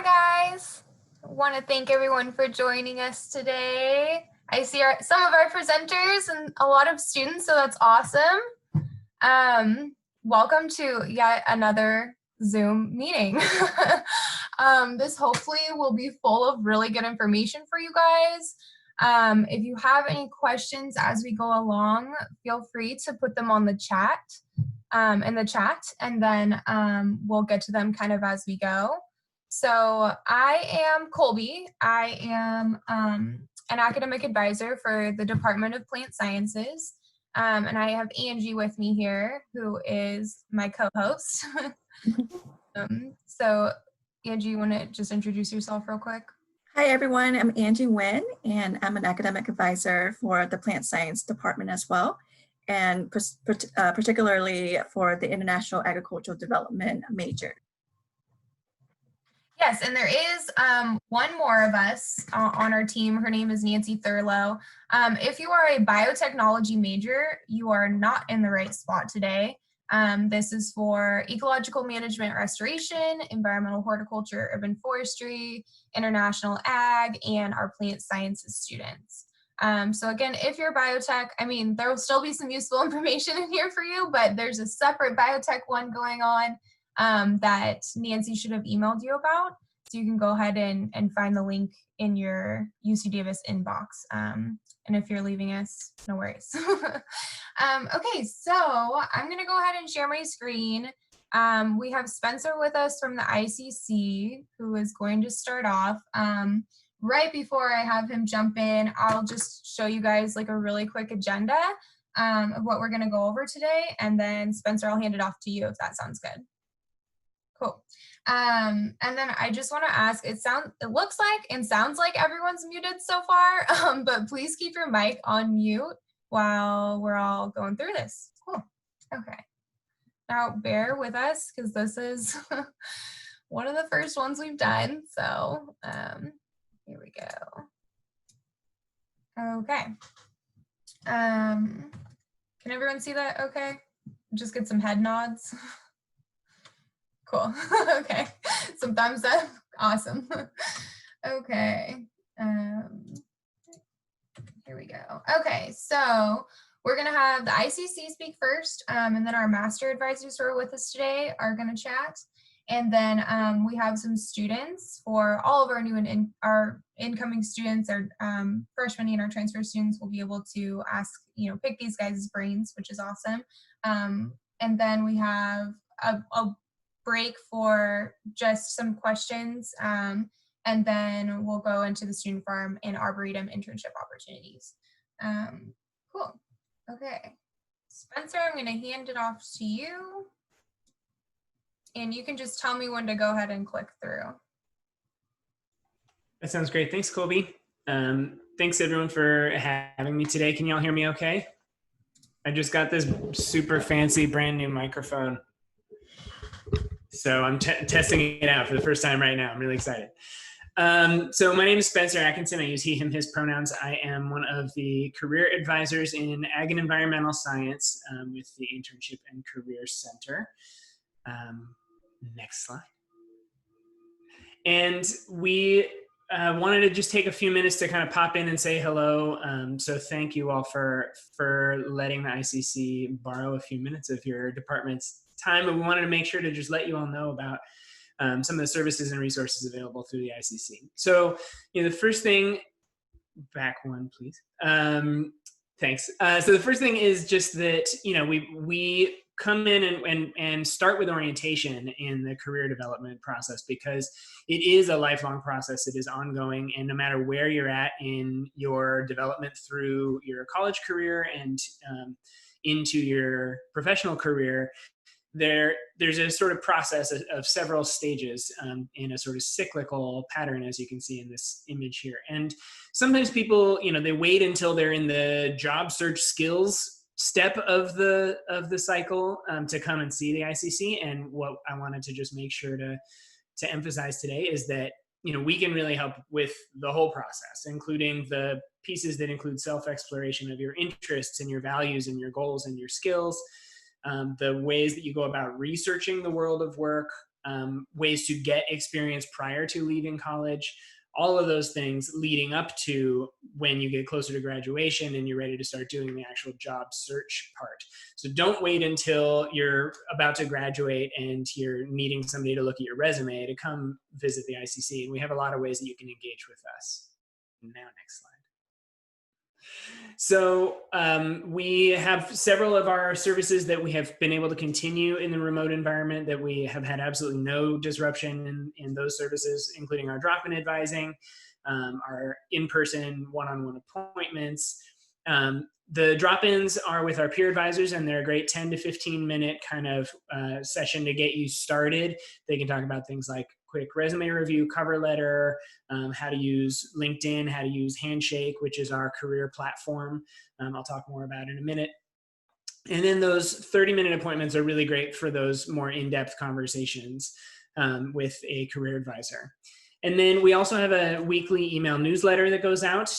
Hi guys. I want to thank everyone for joining us today. I see some of our presenters and a lot of students, so that's awesome. Welcome to yet another Zoom meeting. This hopefully will be full of really good information for you guys. If you have any questions as we go along, feel free to put them on the chat, in the chat, and then we'll get to them kind of as we go. So I am Colby. I am an academic advisor for the Department of Plant Sciences. And I have Angie with me here, who is my co-host. So Angie, you want to just introduce yourself real quick? Hi everyone, I'm Angie Nguyen, and I'm an academic advisor for the Plant Science Department as well, and particularly for the International Agricultural Development major. Yes, and there is one more of us on our team. Her name is Nancy Thurlow. If you are a biotechnology major, you are not in the right spot today. This is for ecological management restoration, environmental horticulture, urban forestry, international ag, and our plant sciences students. So again, if you're biotech, I mean, there will still be some useful information in here for you, but there's a separate biotech one going on that Nancy should have emailed you about. So you can go ahead and find the link in your UC Davis inbox. And if you're leaving us, no worries. Okay, so I'm gonna go ahead and share my screen. We have Spencer with us from the ICC, who is going to start off. Right before I have him jump in, I'll just show you guys like a really quick agenda of what we're gonna go over today. And then Spencer, I'll hand it off to you if that sounds good. Cool. And then I just want to ask, it looks like and sounds like everyone's muted so far, but please keep your mic on mute while we're all going through this. Cool. Okay. Now bear with us because this is one of the first ones we've done. So here we go. Okay. Can everyone see that okay? Just get some head nods. Cool. Okay. Some thumbs up. Awesome. Okay. Here we go. Okay. So we're going to have the ICC speak first, and then our master advisors who are with us today are going to chat. And then we have some students for all of our new and our incoming students, our freshmen and our transfer students will be able to ask, pick these guys' brains, which is awesome. And then we have a break for just some questions, and then we'll go into the student farm and arboretum internship opportunities. Cool. Okay. Spencer, I'm going to hand it off to you. And you can just tell me when to go ahead and click through. That sounds great. Thanks, Colby. Thanks everyone for having me today. Can y'all hear me okay? I just got this super fancy brand new microphone. So I'm testing it out for the first time right now. I'm really excited. So my name is Spencer Atkinson. I use he, him, his pronouns. I am one of the career advisors in Ag and Environmental Science with the Internship and Career Center. Next slide. And we wanted to just take a few minutes to kind of pop in and say hello. So thank you all for letting the ICC borrow a few minutes of your department's time, but we wanted to make sure to just let you all know about some of the services and resources available through the ICC. So, the first thing, back one, please. Thanks. So the first thing is just that, we come in and start with orientation in the career development process because it is a lifelong process. It is ongoing, and no matter where you're at in your development through your college career and into your professional career, there's a sort of process of several stages in a sort of cyclical pattern, as you can see in this image here. And sometimes people, they wait until they're in the job search skills step of the cycle to come and see the ICC. And what I wanted to just make sure to emphasize today is that, we can really help with the whole process, including the pieces that include self-exploration of your interests and your values and your goals and your skills, the ways that you go about researching the world of work, ways to get experience prior to leaving college, all of those things leading up to when you get closer to graduation and you're ready to start doing the actual job search part. So don't wait until you're about to graduate and you're needing somebody to look at your resume to come visit the ICC. And we have a lot of ways that you can engage with us. Now, next slide. So we have several of our services that we have been able to continue in the remote environment, that we have had absolutely no disruption in those services, including our drop-in advising, our in-person one-on-one appointments. The drop-ins are with our peer advisors, and they're a great 10 to 15 minute kind of session to get you started. They can talk about things like quick resume review, cover letter, how to use LinkedIn, how to use Handshake, which is our career platform. I'll talk more about in a minute. And then those 30-minute appointments are really great for those more in-depth conversations with a career advisor. And then we also have a weekly email newsletter that goes out,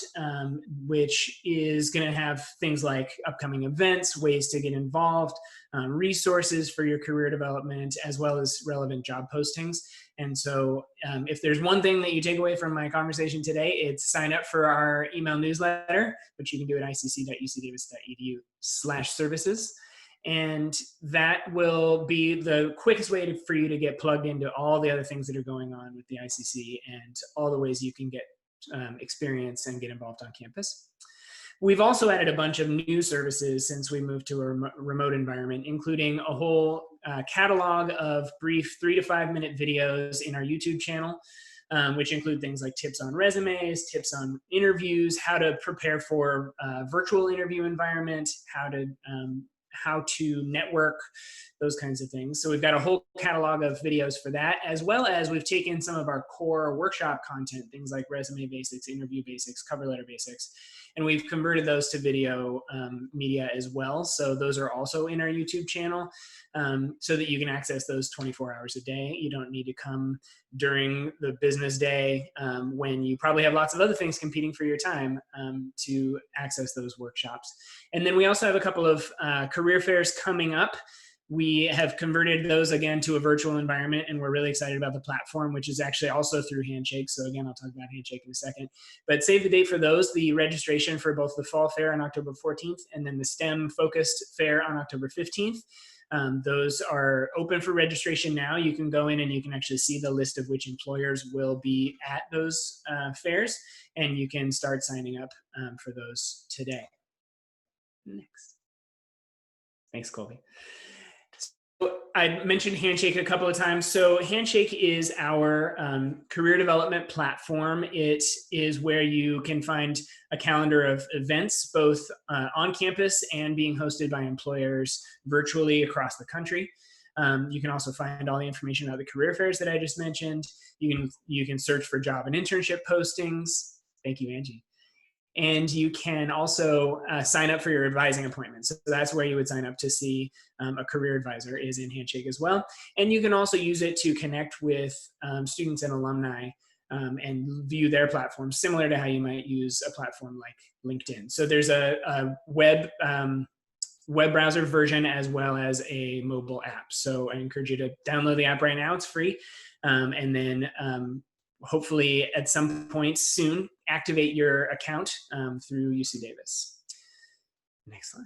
which is going to have things like upcoming events, ways to get involved, resources for your career development, as well as relevant job postings. And so if there's one thing that you take away from my conversation today, it's sign up for our email newsletter, which you can do at icc.ucdavis.edu/services. And that will be the quickest way for you to get plugged into all the other things that are going on with the ICC and all the ways you can get experience and get involved on campus. We've also added a bunch of new services since we moved to a remote environment, including a whole catalog of brief 3 to 5 minute videos in our YouTube channel, which include things like tips on resumes, tips on interviews, how to prepare for a virtual interview environment, how to network, those kinds of things. So we've got a whole catalog of videos for that, as well as we've taken some of our core workshop content, things like resume basics, interview basics, cover letter basics, and we've converted those to video media as well. So those are also in our YouTube channel, so that you can access those 24 hours a day. You don't need to come during the business day when you probably have lots of other things competing for your time to access those workshops. And then we also have a couple of career fairs coming up. We have converted those again to a virtual environment, and we're really excited about the platform, which is actually also through Handshake. So again, I'll talk about Handshake in a second, but save the date for those. The registration for both the fall fair on October 14th and then the STEM focused fair on October 15th. Those are open for registration now. You can go in and you can actually see the list of which employers will be at those fairs, and you can start signing up for those today. Next. Thanks, Colby. I mentioned Handshake a couple of times. So Handshake is our career development platform. It is where you can find a calendar of events, both on campus and being hosted by employers virtually across the country. You can also find all the information about the career fairs that I just mentioned. You can search for job and internship postings. Thank you, Angie. And you can also sign up for your advising appointments. So that's where you would sign up to see a career advisor, is in Handshake as well. And you can also use it to connect with students and alumni and view their platforms, similar to how you might use a platform like LinkedIn. So there's a web browser version as well as a mobile app. So I encourage you to download the app right now. It's free. And then hopefully at some point soon, activate your account through UC Davis. Next slide.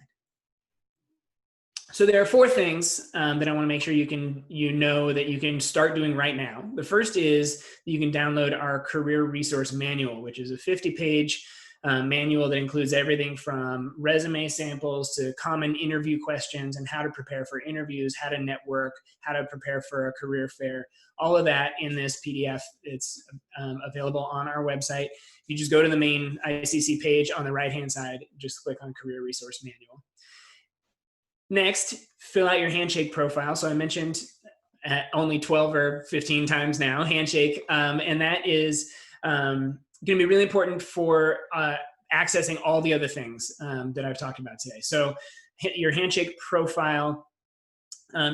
So there are 4 things that I want to make sure you know that you can start doing right now. The first is you can download our career resource manual, which is a 50-page manual that includes everything from resume samples to common interview questions and how to prepare for interviews, how to network, how to prepare for a career fair, all of that in this PDF. It's available on our website. You just go to the main ICC page on the right-hand side, just click on Career Resource Manual. Next, fill out your Handshake profile. So I mentioned only 12 or 15 times now, Handshake, and that is going to be really important for accessing all the other things that I've talked about today. So your Handshake profile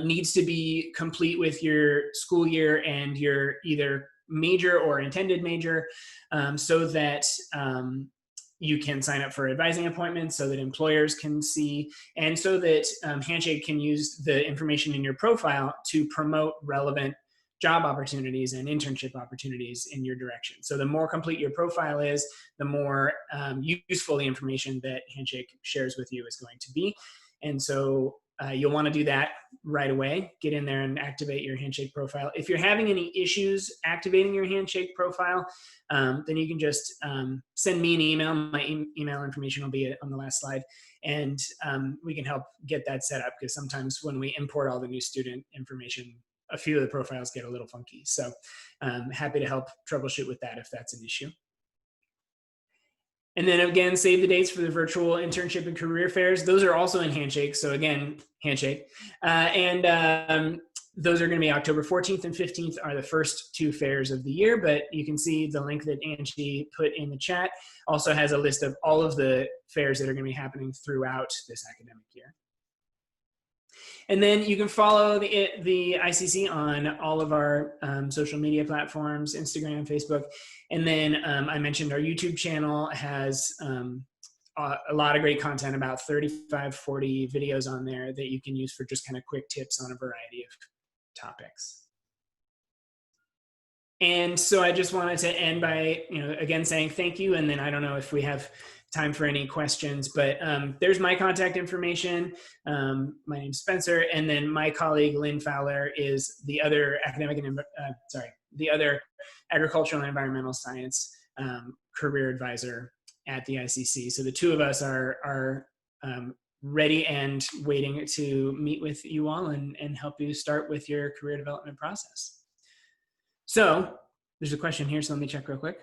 needs to be complete with your school year and your either major or intended major, so that you can sign up for advising appointments, so that employers can see, and so that Handshake can use the information in your profile to promote relevant job opportunities and internship opportunities in your direction. So the more complete your profile is, the more useful the information that Handshake shares with you is going to be. And so you'll want to do that right away. Get in there and activate your Handshake profile. If you're having any issues activating your Handshake profile, then you can just send me an email. My email information will be on the last slide, and we can help get that set up, because sometimes when we import all the new student information, a few of the profiles get a little funky. So happy to help troubleshoot with that if that's an issue. And then again, save the dates for the virtual internship and career fairs. Those are also in Handshake. So again, Handshake. Those are going to be October 14th and 15th are the first 2 fairs of the year, but you can see the link that Angie put in the chat also has a list of all of the fairs that are going to be happening throughout this academic year. And then you can follow the ICC on all of our social media platforms, Instagram, Facebook. And then I mentioned our YouTube channel has a lot of great content, about 35, 40 videos on there that you can use for just kind of quick tips on a variety of topics. And so I just wanted to end by, again, saying thank you. And then I don't know if we have time for any questions, but there's my contact information. My name's Spencer, and then my colleague Lynn Fowler is the other the other agricultural and environmental science career advisor at the ICC. So the 2 of us are ready and waiting to meet with you all and help you start with your career development process. So there's a question here, so let me check real quick.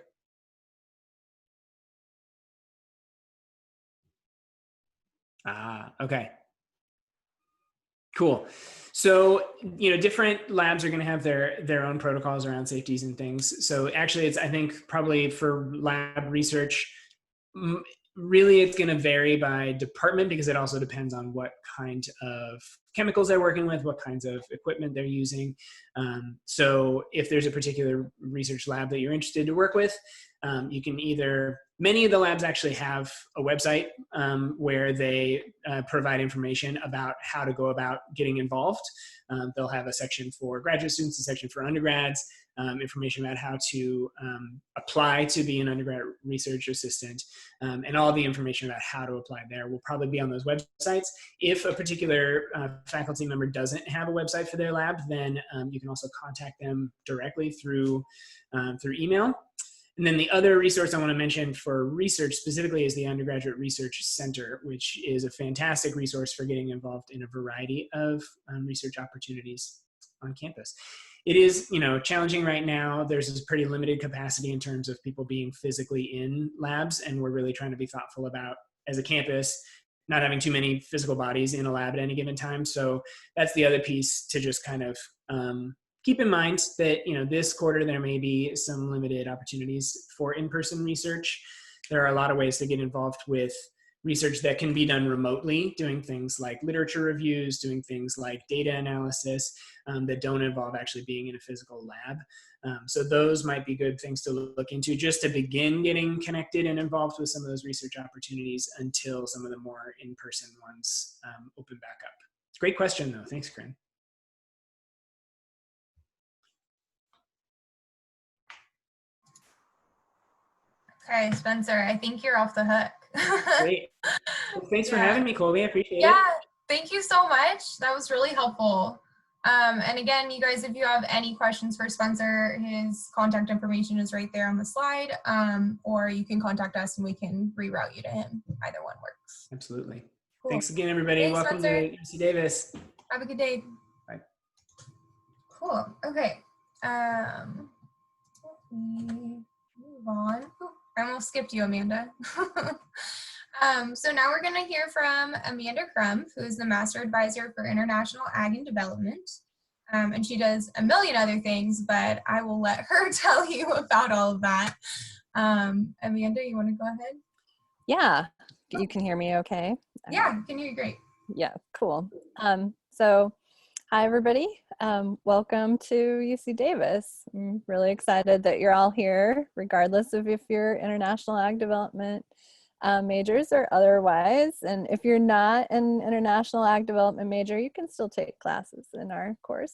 Okay. Cool. So, different labs are going to have their own protocols around safeties and things. So actually I think probably for lab research, really it's going to vary by department, because it also depends on what kind of chemicals they're working with, what kinds of equipment they're using. So if there's a particular research lab that you're interested to work with, you can many of the labs actually have a website where they provide information about how to go about getting involved. They'll have a section for graduate students, a section for undergrads, information about how to apply to be an undergrad research assistant, and all the information about how to apply there will probably be on those websites. If a particular faculty member doesn't have a website for their lab, then you can also contact them directly through email. And then the other resource I want to mention for research specifically is the Undergraduate Research Center, which is a fantastic resource for getting involved in a variety of research opportunities on campus. It is, challenging right now. There's this pretty limited capacity in terms of people being physically in labs, and we're really trying to be thoughtful about, as a campus, not having too many physical bodies in a lab at any given time. So that's the other piece to just kind of keep in mind that, this quarter there may be some limited opportunities for in-person research. There are a lot of ways to get involved with research that can be done remotely, doing things like literature reviews, doing things like data analysis that don't involve actually being in a physical lab. So those might be good things to look into just to begin getting connected and involved with some of those research opportunities until some of the more in-person ones open back up. Great question though. Thanks, Corinne. Okay, Spencer, I think you're off the hook. Great. Well, thanks for having me, Colby. I appreciate it. Yeah, thank you so much. That was really helpful. And again, you guys, if you have any questions for Spencer, his contact information is right there on the slide, or you can contact us and we can reroute you to him. Either one works. Absolutely. Cool. Thanks again, everybody. Thanks, Welcome Spencer. to UC Davis. Have a good day. Bye. Cool. Okay. Let me move on. Ooh, I almost skipped you, Amanda. So now we're going to hear from Amanda Crump, who is the Master Advisor for International Ag and Development. And she does a million other things, but I will let her tell you about all of that. Amanda, you want to go ahead? Yeah, you can hear me okay? Yeah, I can hear you great. Yeah, cool. So hi, everybody. Welcome to UC Davis. I'm really excited that you're all here, regardless of if you're international ag development majors or otherwise. And if you're not an international ag development major, you can still take classes in our course.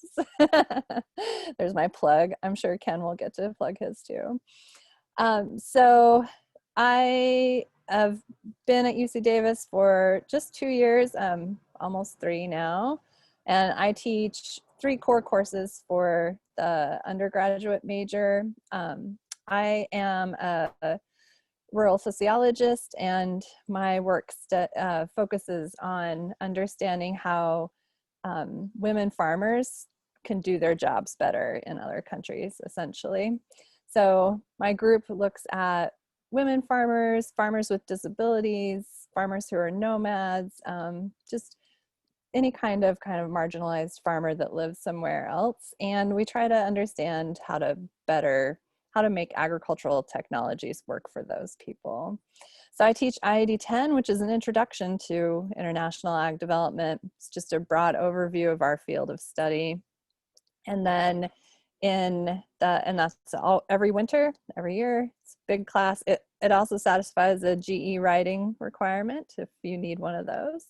There's my plug. I'm sure Ken will get to plug his too. So I have been at UC Davis for just 2 years, almost 3 now, and I teach 3 core courses for the undergraduate major. I am a rural sociologist, and my work focuses on understanding how women farmers can do their jobs better in other countries, essentially. So my group looks at women farmers, farmers with disabilities, farmers who are nomads, just any kind of marginalized farmer that lives somewhere else. And we try to understand how to make agricultural technologies work for those people. So I teach IAD 10, which is an introduction to international ag development. It's just a broad overview of our field of study. And then and that's all every winter, every year. It's a big class. It also satisfies a GE writing requirement if you need one of those.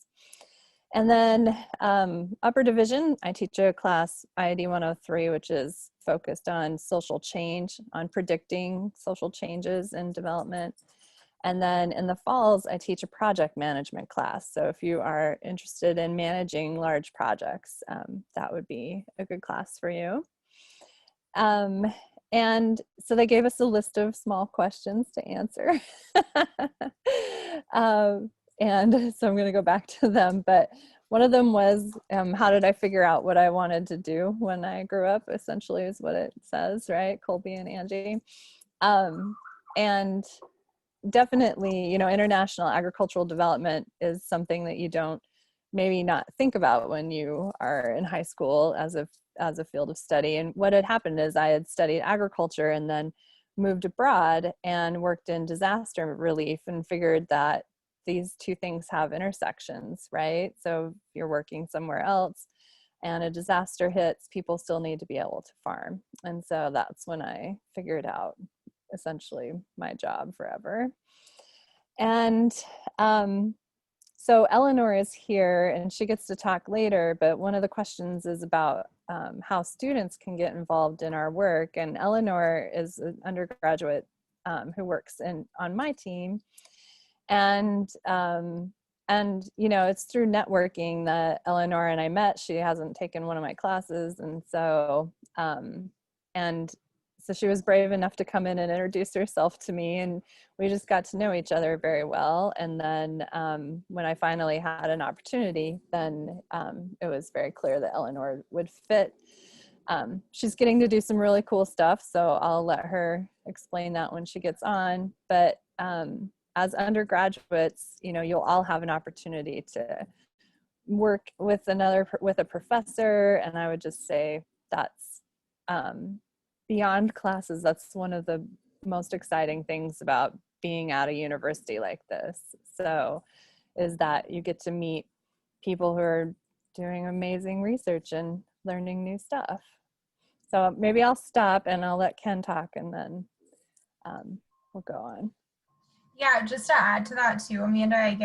And then upper division, I teach a class, IAD 103, which is focused on social change, on predicting social changes in development. And then in the falls, I teach a project management class. So if you are interested in managing large projects, that would be a good class for you. And so they gave us a list of small questions to answer. And so I'm going to go back to them. But one of them was, how did I figure out what I wanted to do when I grew up, essentially is what it says, right? Colby and Angie. And definitely, you know, international agricultural development is something that you don't maybe not think about when you are in high school as a field of study. And what had happened is I had studied agriculture and then moved abroad and worked in disaster relief and figured that these two things have intersections, right? So if you're working somewhere else and a disaster hits, people still need to be able to farm. And so that's when I figured out essentially my job forever. And so Eleanor is here and she gets to talk later, but one of the questions is about how students can get involved in our work. And Eleanor is an undergraduate who works on my team. And you know, it's through networking that Eleanor and I met. She hasn't taken one of my classes. And so she was brave enough to come in and introduce herself to me, and we just got to know each other very well. And then when I finally had an opportunity, then it was very clear that Eleanor would fit. She's getting to do some really cool stuff, so I'll let her explain that when she gets on. But as undergraduates, you know, you'll all have an opportunity to work with a professor, and I would just say that's beyond classes, that's one of the most exciting things about being at a university like this. So is that you get to meet people who are doing amazing research and learning new stuff. So maybe I'll stop and I'll let Ken talk, and then we'll go on. Yeah, just to add to that too, Amanda,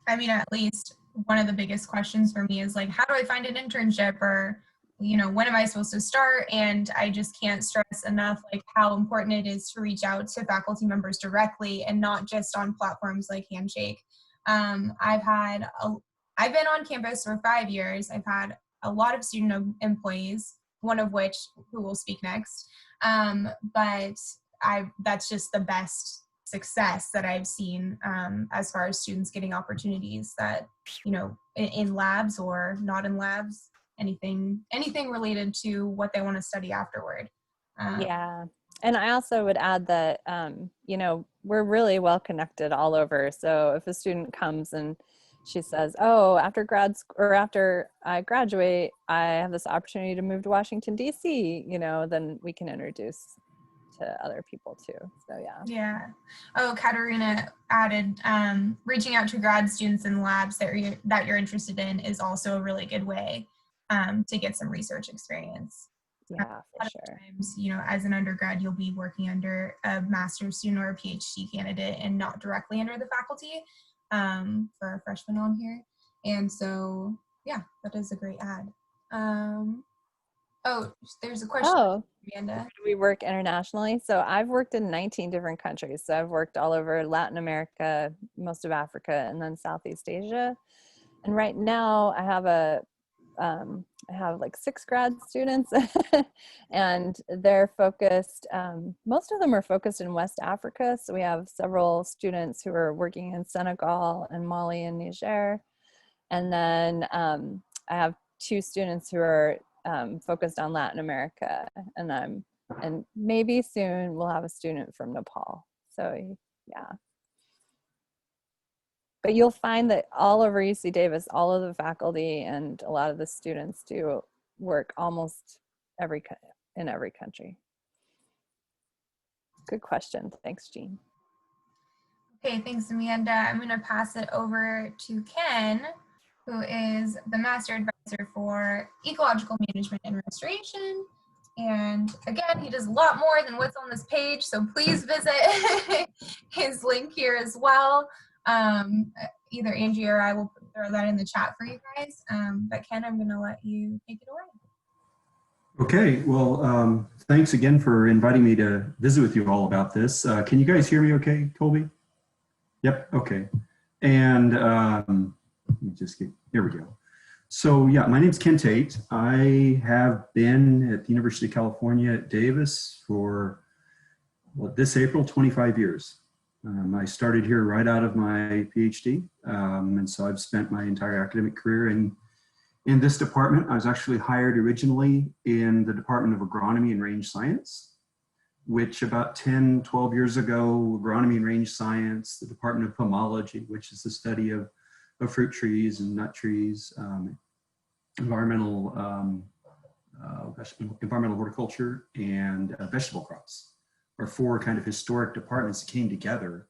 at least one of the biggest questions for me is like, how do I find an internship, or, you know, when am I supposed to start? And I just can't stress enough like how important it is to reach out to faculty members directly and not just on platforms like Handshake. I've been on campus for 5 years. I've had a lot of student employees, one of which who will speak next. But that's just the best success that I've seen as far as students getting opportunities that, you know, in labs or not in labs, anything related to what they want to study afterward. Yeah. And I also would add that, you know, we're really well connected all over. So if a student comes and she says, oh, after I graduate, I have this opportunity to move to Washington, D.C., you know, then we can introduce to other people too. So yeah. Yeah. Oh, Katerina added, reaching out to grad students in labs that you're interested in is also a really good way to get some research experience. Yeah, A for lot sure. of times, you know, as an undergrad, you'll be working under a master's student or a PhD candidate and not directly under the faculty for a freshman on here. And so, yeah, that is a great ad. Oh, there's a question, Oh, Amanda. do we work internationally? So I've worked in 19 different countries. So I've worked all over Latin America, most of Africa, and then Southeast Asia. And right now I have like 6 grad students and they're focused, most of them are focused in West Africa. So we have several students who are working in Senegal and Mali and Niger. And then I have 2 students who are focused on Latin America, and maybe soon we'll have a student from Nepal. So yeah. But you'll find that all over UC Davis, all of the faculty and a lot of the students do work almost in every country. Good question. Thanks, Jean. Okay, thanks, Amanda. I'm going to pass it over to Ken, who is the Master Advisor for Ecological Management and Restoration. And again, he does a lot more than what's on this page, so please visit his link here as well. Either Angie or I will throw that in the chat for you guys. But Ken, I'm going to let you take it away. Okay, well, thanks again for inviting me to visit with you all about this. Can you guys hear me okay, Colby? Yep, okay. And let me just get, here we go. So yeah, my name's Ken Tate. I have been at the University of California at Davis for, well, this April, 25 years. I started here right out of my PhD. And so I've spent my entire academic career in this department. I was actually hired originally in the Department of Agronomy and Range Science, which about 10, 12 years ago, agronomy and range science, the Department of Pomology, which is the study of fruit trees and nut trees, environmental horticulture, and vegetable crops, are 4 kind of historic departments that came together.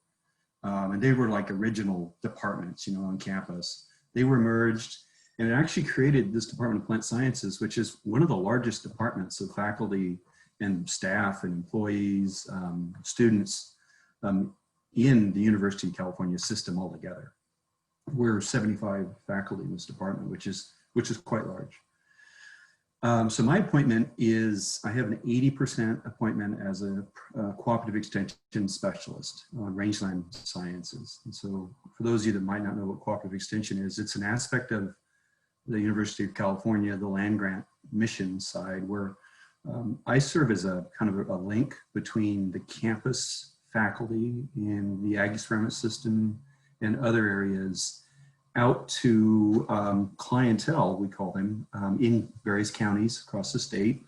And they were like original departments, you know, on campus. They were merged, and it actually created this Department of Plant Sciences, which is one of the largest departments of faculty and staff and employees, students in the University of California system altogether. We're 75 faculty in this department, which is quite large. So my appointment is, I have an 80% appointment as a cooperative extension specialist on rangeland sciences. And so for those of you that might not know what cooperative extension is, it's an aspect of the University of California, the land grant mission side, where I serve as a kind of a link between the campus faculty in the ag experiment system and other areas out to clientele, we call them, in various counties across the state.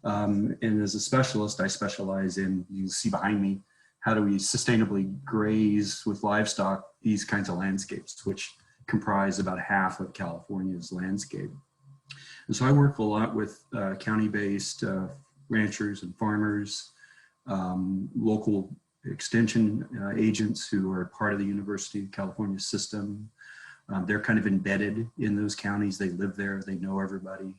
And as a specialist, I specialize in, you can see behind me, how do we sustainably graze with livestock these kinds of landscapes, which comprise about half of California's landscape. And so I work a lot with county-based ranchers and farmers, local extension agents who are part of the University of California system. They're kind of embedded in those counties. They live there. They know everybody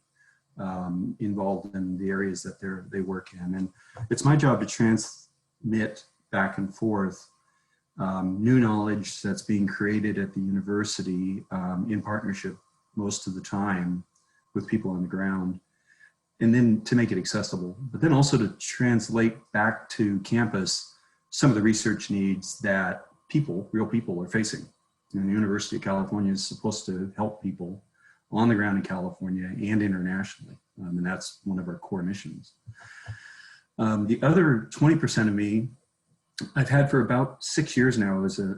involved in the areas that they work in. And it's my job to transmit back and forth new knowledge that's being created at the university in partnership most of the time with people on the ground, and then to make it accessible, but then also to translate back to campus some of the research needs that real people are facing. And the University of California is supposed to help people on the ground in California and internationally, and that's one of our core missions. The other 20% of me, I've had for about 6 years now as a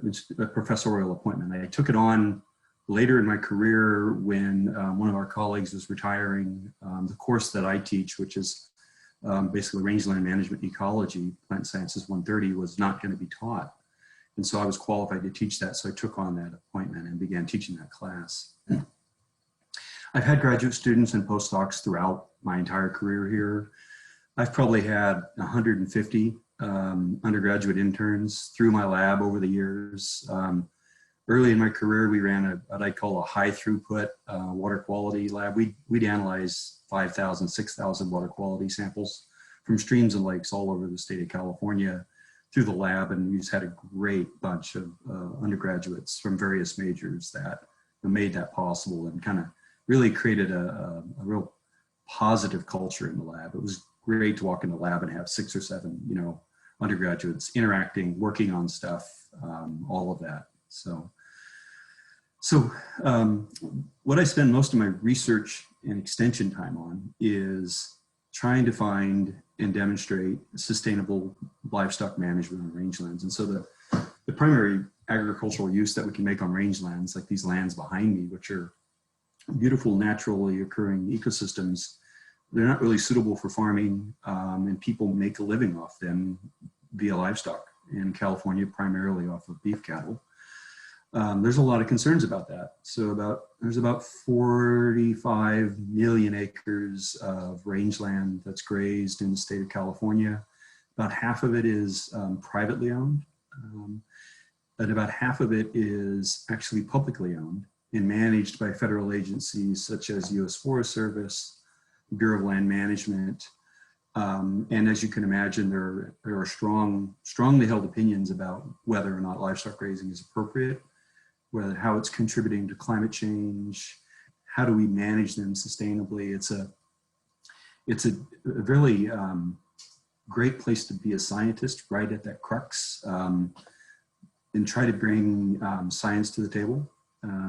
professorial appointment. I took it on later in my career when one of our colleagues was retiring. The course that I teach, which is basically rangeland management ecology, Plant Sciences 130, was not going to be taught. And so I was qualified to teach that, so I took on that appointment and began teaching that class. I've had graduate students and postdocs throughout my entire career here. I've probably had 150 undergraduate interns through my lab over the years. early in my career, we ran what I call a high throughput water quality lab. We'd analyze 5,000, 6,000 water quality samples from streams and lakes all over the state of California through the lab, and we just had a great bunch of undergraduates from various majors that made that possible and kind of really created a real positive culture in the lab. It was great to walk in the lab and have 6 or 7, undergraduates interacting, working on stuff, all of that. So what I spend most of my research and extension time on is trying to find and demonstrate sustainable livestock management on rangelands. And so the primary agricultural use that we can make on rangelands, like these lands behind me, which are beautiful naturally occurring ecosystems, they're not really suitable for farming, and people make a living off them via livestock in California, primarily off of beef cattle. There's a lot of concerns about that. So there's about 45 million acres of rangeland that's grazed in the state of California. About half of it is privately owned, and about half of it is actually publicly owned and managed by federal agencies such as U.S. Forest Service, Bureau of Land Management. And as you can imagine, there are strongly held opinions about whether or not livestock grazing is appropriate, how it's contributing to climate change, how do we manage them sustainably. It's a really great place to be a scientist, right at that crux, and try to bring science to the table,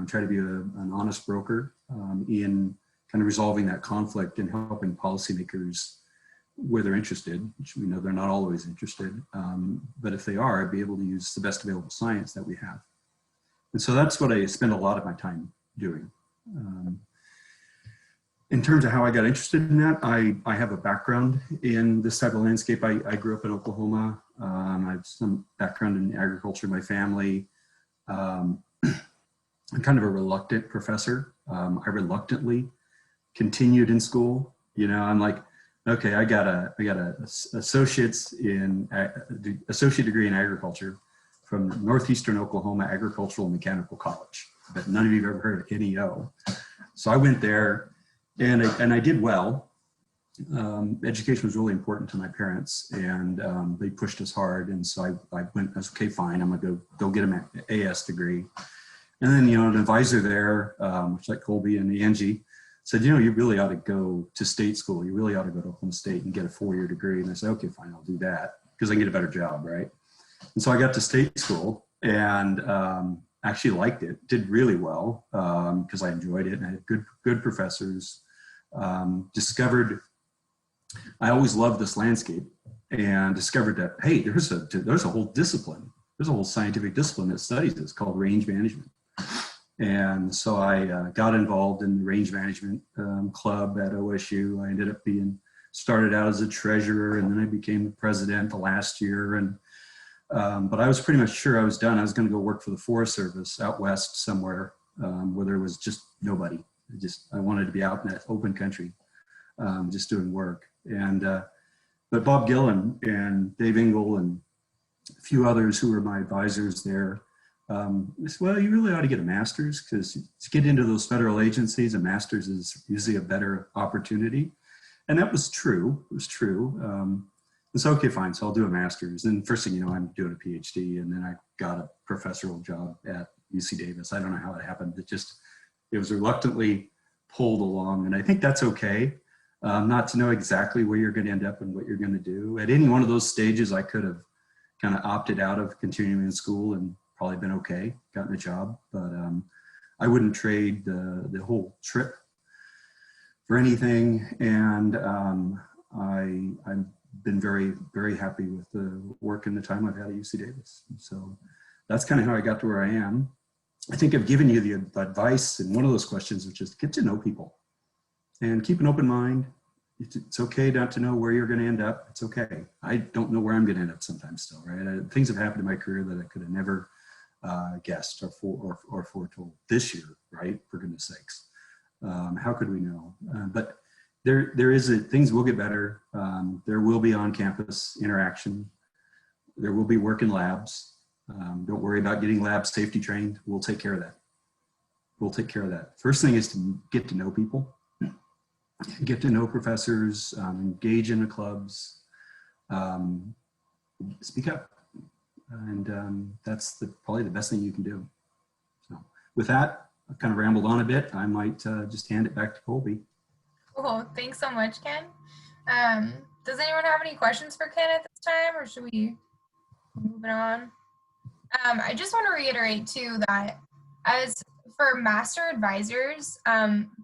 try to be an honest broker in kind of resolving that conflict and helping policymakers where they're interested, which we know they're not always interested, but if they are, be able to use the best available science that we have. And so that's what I spend a lot of my time doing. In terms of how I got interested in that, I have a background in this type of landscape. I grew up in Oklahoma. I have some background in agriculture in my family. I'm kind of a reluctant professor. I reluctantly continued in school. I'm like, okay, I got a associate degree in agriculture from Northeastern Oklahoma Agricultural and Mechanical College, but none of you have ever heard of NEO. So I went there and I did well. Education was really important to my parents, and they pushed us hard. And so I went, okay, fine, I'm gonna go get an AS degree. And then, an advisor there, which like Colby and Angie, said, you really ought to go to state school. You really ought to go to Oklahoma State and get a 4-year degree. And I said, okay, fine, I'll do that because I can get a better job, right? And so I got to state school and actually liked it, did really well because I enjoyed it and I had good professors. Discovered, I always loved this landscape and discovered that, hey, there's a whole discipline. There's a whole scientific discipline that studies this called range management. And so I got involved in the range management club at OSU. I ended up started out as a treasurer, and then I became the president the last year. And but I was pretty much sure I was done. I was going to go work for the Forest Service out west somewhere where there was just nobody. I wanted to be out in that open country, just doing work. And but Bob Gillen and Dave Engel and a few others who were my advisors there, said, well, you really ought to get a master's because to get into those federal agencies, a master's is usually a better opportunity. And that was true. It was true. And so, okay, fine. So I'll do a master's. And first thing you know, I'm doing a PhD. And then I got a professorial job at UC Davis. I don't know how it happened. It was reluctantly pulled along. And I think that's okay. Not to know exactly where you're going to end up and what you're going to do. At any one of those stages, I could have kind of opted out of continuing in school and probably been okay, gotten a job. But I wouldn't trade the whole trip for anything. And I've been very, very happy with the work and the time I've had at UC Davis. So that's kind of how I got to where I am. I think I've given you the advice in one of those questions, which is get to know people and keep an open mind. It's okay not to know where you're going to end up. It's okay. I don't know where I'm going to end up sometimes still, right? Things have happened in my career that I could have never guessed or foretold this year, right? For goodness sakes. How could we know? But things will get better. There will be on-campus interaction. There will be work in labs. Don't worry about getting lab safety trained. We'll take care of that. We'll take care of that. First thing is to get to know people, get to know professors, engage in the clubs, speak up. And that's probably the best thing you can do. So with that, I've kind of rambled on a bit. I might just hand it back to Colby. Cool. Thanks so much, Ken. Does anyone have any questions for Ken at this time, or should we move it on? I just want to reiterate too that as for master advisors,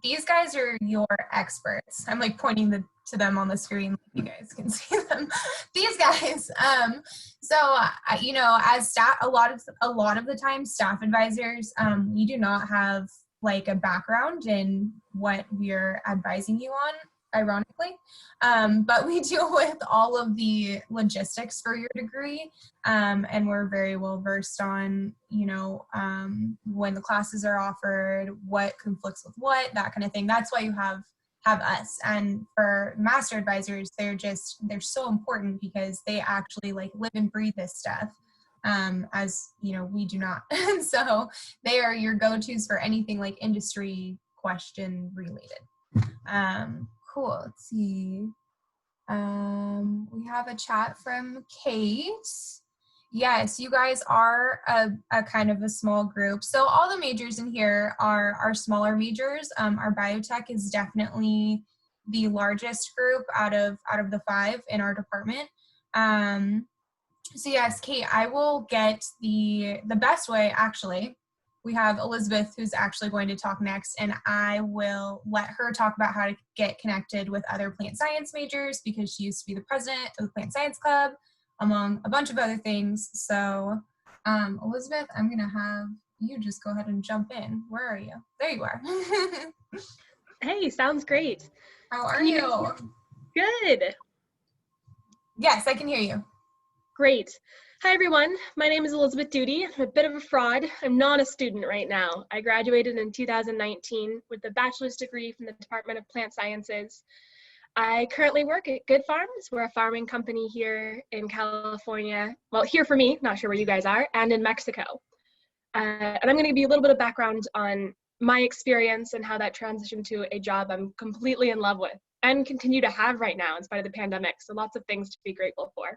these guys are your experts. I'm like pointing to them on the screen. You guys can see them. These guys. You know, as staff, a lot of the time, staff advisors, we do not have like a background in what we're advising you on, ironically, but we deal with all of the logistics for your degree, and we're very well versed on, you know, when the classes are offered, what conflicts with what, that kind of thing. That's why you have us. And for master advisors, they're so important because they actually like live and breathe this stuff, as you know, we do not. So they are your go-tos for anything like industry question related. Cool. Let's see. We have a chat from Kate. Yes, you guys are a kind of a small group. So all the majors in here are smaller majors. Our biotech is definitely the largest group out of the 5 in our department. So yes, Kate, I will get the best way, actually. We have Elisabeth, who's actually going to talk next, and I will let her talk about how to get connected with other plant science majors because she used to be the president of the Plant Science Club, among a bunch of other things. So, Elisabeth, I'm going to have you just go ahead and jump in. Where are you? There you are. Hey, sounds great. How are you? Good. Yes, I can hear you. Great. Hi, everyone. My name is Elisabeth Doody. I'm a bit of a fraud. I'm not a student right now. I graduated in 2019 with a bachelor's degree from the Department of Plant Sciences. I currently work at Good Farms. We're a farming company here in California. Well, here for me, not sure where you guys are, and in Mexico. And I'm going to give you a little bit of background on my experience and how that transitioned to a job I'm completely in love with and continue to have right now in spite of the pandemic. So lots of things to be grateful for.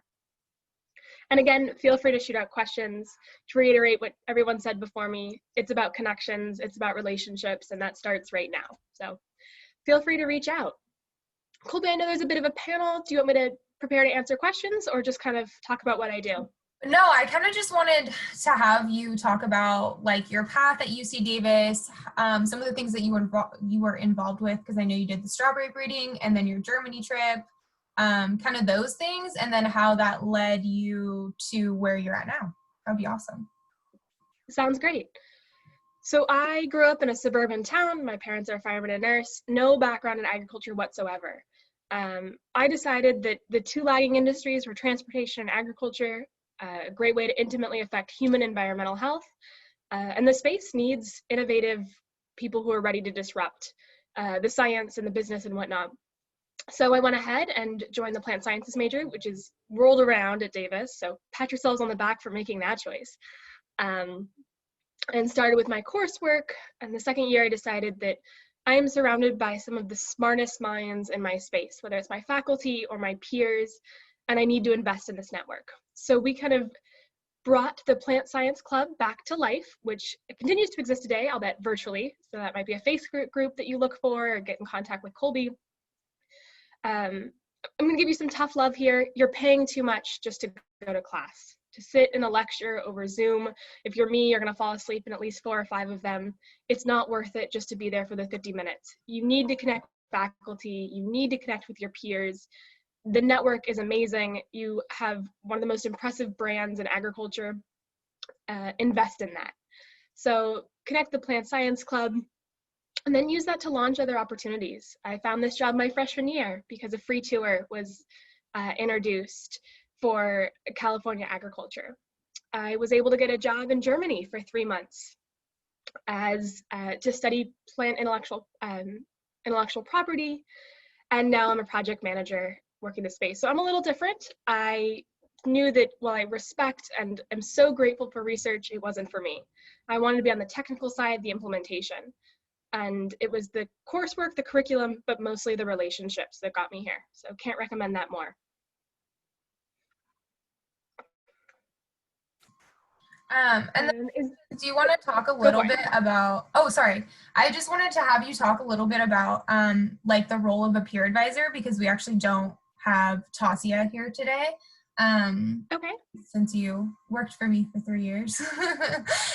And again, feel free to shoot out questions. To reiterate what everyone said before me, it's about connections, it's about relationships, and that starts right now. So feel free to reach out. Colby, I know there's a bit of a panel. Do you want me to prepare to answer questions or just kind of talk about what I do? No, I kind of just wanted to have you talk about like your path at UC Davis, some of the things that you were involved with, because I know you did the strawberry breeding and then your Germany trip. Kind of those things, and then how that led you to where you're at now. That'd be awesome. Sounds great. So I grew up in a suburban town. My parents are a fireman and nurse, no background in agriculture whatsoever. I decided that the 2 lagging industries were transportation and agriculture, a great way to intimately affect human environmental health. And the space needs innovative people who are ready to disrupt the science and the business and whatnot. So I went ahead and joined the plant sciences major, which is rolled around at Davis. So pat yourselves on the back for making that choice. And started with my coursework. And the second year I decided that I am surrounded by some of the smartest minds in my space, whether it's my faculty or my peers, and I need to invest in this network. So we kind of brought the Plant Science Club back to life, which continues to exist today, albeit virtually. So that might be a Facebook group that you look for or get in contact with Colby. I'm going to give you some tough love here. You're paying too much just to go to class, to sit in a lecture over Zoom. If you're me, you're going to fall asleep in at least 4 or 5 of them. It's not worth it just to be there for the 50 minutes. You need to connect with faculty. You need to connect with your peers. The network is amazing. You have one of the most impressive brands in agriculture. Invest in that. So connect the Plant Science Club, and then use that to launch other opportunities. I found this job my freshman year because a free tour was introduced for California agriculture. I was able to get a job in Germany for 3 months as to study plant intellectual property, and now I'm a project manager working the space. So I'm a little different. I knew that while I respect and am so grateful for research, it wasn't for me. I wanted to be on the technical side, the implementation. And it was the coursework, the curriculum, but mostly the relationships that got me here. So can't recommend that more. And then, do you want to talk a little bit about, oh, sorry. I just wanted to have you talk a little bit about like the role of a peer advisor, because we actually don't have Tasia here today. Okay. Since you worked for me for 3 years.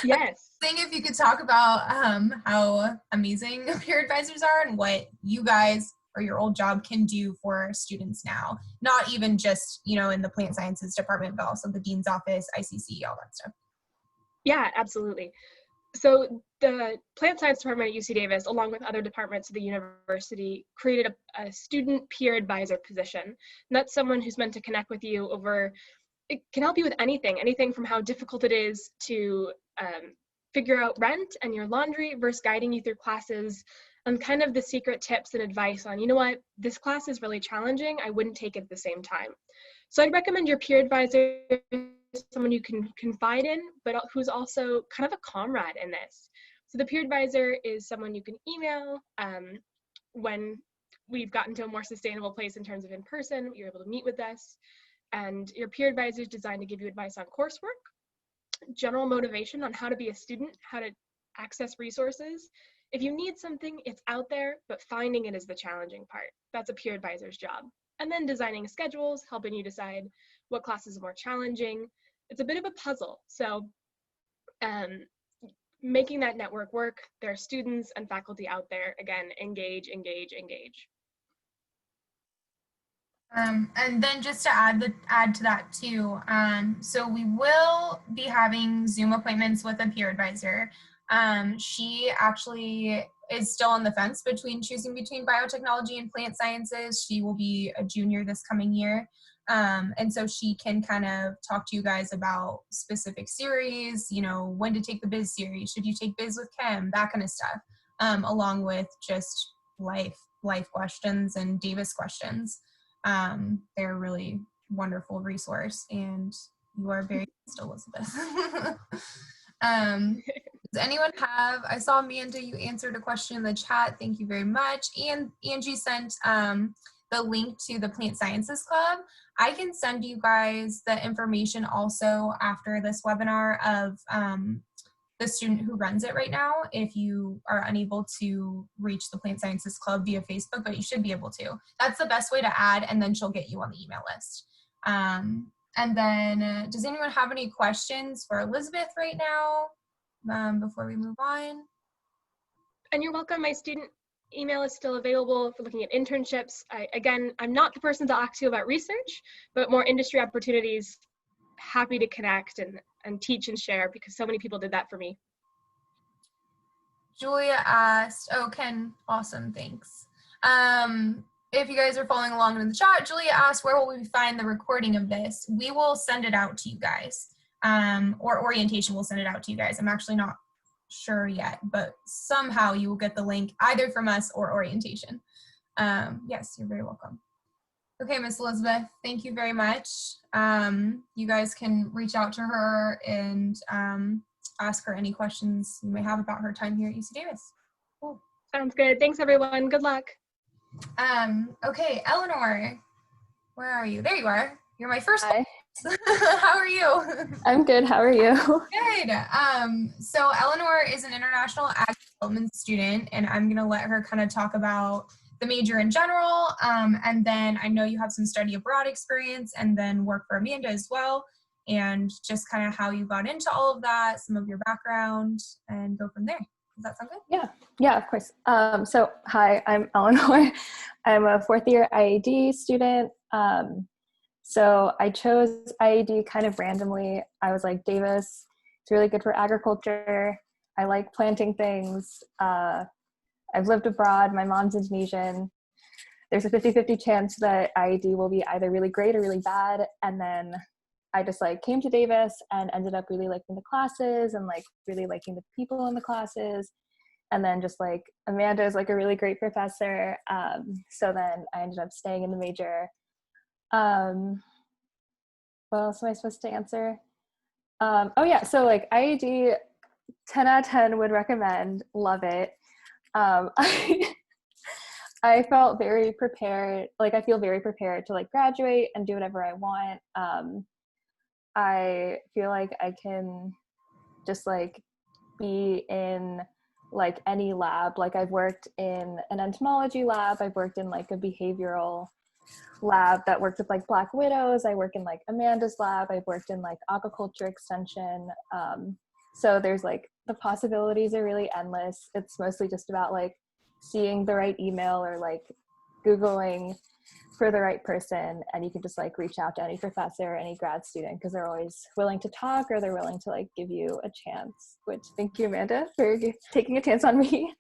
Yes. I think if you could talk about how amazing peer advisors are and what you guys or your old job can do for students now, not even just, you know, in the plant sciences department, but also the dean's office, ICC, all that stuff. Yeah, absolutely. So the plant science department at UC Davis, along with other departments of the university, created a student peer advisor position. And that's someone who's meant to connect with you over, it can help you with anything from how difficult it is to figure out rent and your laundry versus guiding you through classes and kind of the secret tips and advice on, you know what, this class is really challenging, I wouldn't take it at the same time. So I'd recommend your peer advisor, someone you can confide in, but who's also kind of a comrade in this. So the peer advisor is someone you can email when we've gotten to a more sustainable place in terms of in person, you're able to meet with us. And your peer advisor is designed to give you advice on coursework, general motivation on how to be a student, how to access resources. If you need something, it's out there, but finding it is the challenging part. That's a peer advisor's job. And then designing schedules, helping you decide what classes are more challenging. It's a bit of a puzzle. So making that network work, there are students and faculty out there, again, engage. And then just to add to that too, so we will be having Zoom appointments with a peer advisor. She actually is still on the fence choosing between biotechnology and plant sciences. She will be a junior this coming year. And so she can kind of talk to you guys about specific series, you know, when to take the biz series, should you take biz with chem, that kind of stuff, along with just life questions and Davis questions. They're a really wonderful resource, and you are very blessed, Elisabeth. Does anyone have, I saw Amanda, you answered a question in the chat. Thank you very much. And Angie sent the link to the Plant Sciences Club. I can send you guys the information also after this webinar of the student who runs it right now, if you are unable to reach the Plant Sciences Club via Facebook, but you should be able to. That's the best way to add, and then she'll get you on the email list. And then does anyone have any questions for Elisabeth right now before we move on? And you're welcome. My student email is still available for looking at internships. Again, I'm not the person to talk to about research, but more industry opportunities. Happy to connect and teach and share, because so many people did that for me. Julia asked, oh, Ken, awesome, thanks. If you guys are following along in the chat, Julia asked, where will we find the recording of this? We will send it out to you guys, or orientation will send it out to you guys. I'm actually not sure yet, but somehow you will get the link either from us or orientation. Yes, you're very welcome. Okay, Miss Elisabeth, thank you very much. You guys can reach out to her and ask her any questions you may have about her time here at UC Davis. Cool. Sounds good. Thanks, everyone. Good luck. Okay, Eleanor, where are you? There you are. You're my first. Hi. How are you? I'm good. How are you? Good. So Eleanor is an international ag development student, and I'm going to let her kind of talk about the major in general, and then I know you have some study abroad experience and then work for Amanda as well, and just kind of how you got into all of that, some of your background, and go from there. Does that sound good? Yeah, of course. So hi, I'm Eleanor. I'm a fourth year IAD student. So I chose IAD kind of randomly. I was like, Davis, it's really good for agriculture. I like planting things. I've lived abroad. My mom's Indonesian. There's a 50-50 chance that IAD will be either really great or really bad. And then I just like came to Davis and ended up really liking the classes and like really liking the people in the classes. And then just like Amanda is like a really great professor. So then I ended up staying in the major. What what else am I supposed to answer? Oh yeah, so like IAD, 10 out of 10 would recommend, love it. I felt very prepared, like I feel very prepared to like graduate and do whatever I want. I feel like I can just like be in like any lab. Like I've worked in an entomology lab, I've worked in like a behavioral lab that worked with like Black widows, I work in like Amanda's lab, I've worked in like aquaculture extension. So there's like the possibilities are really endless. It's mostly just about like seeing the right email or like Googling for the right person, and you can just like reach out to any professor, any grad student, because they're always willing to talk or they're willing to like give you a chance, which thank you, Amanda, for taking a chance on me.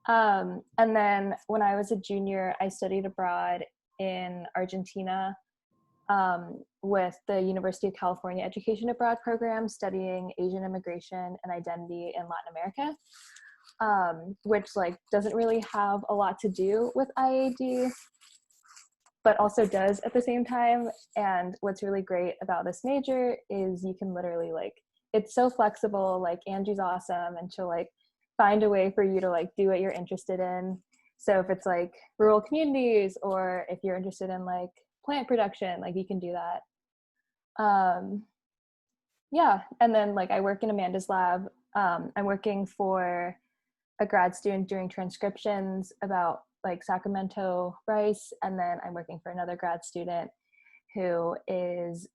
And then when I was a junior, I studied abroad in Argentina with the University of California Education Abroad program, studying Asian immigration and identity in Latin America, which like doesn't really have a lot to do with IAD, but also does at the same time. And what's really great about this major is you can literally like, it's so flexible, like Angie's awesome and she'll like find a way for you to like do what you're interested in. So if it's like rural communities, or if you're interested in like plant production, like you can do that. Yeah, and then like I work in Amanda's lab. I'm working for a grad student doing transcriptions about like Sacramento rice, and then I'm working for another grad student who is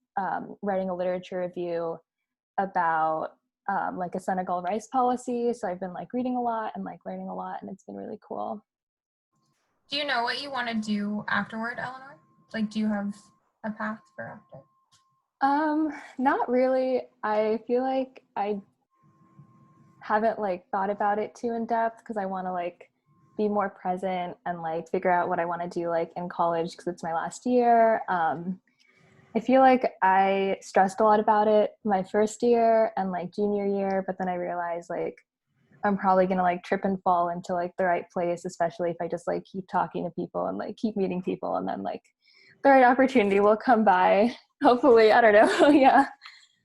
writing a literature review about like a Senegal rice policy. So I've been like reading a lot and like learning a lot, and it's been really cool. Do you know what you want to do afterward, Eleanor? Like, do you have a path for after? Not really. I feel like I haven't like thought about it too in depth because I want to like be more present and like figure out what I want to do like in college because it's my last year. I feel like I stressed a lot about it my first year and like junior year, but then I realized like I'm probably gonna like trip and fall into like the right place, especially if I just like keep talking to people and like keep meeting people, and then like the right opportunity will come by. Hopefully, I don't know. Yeah.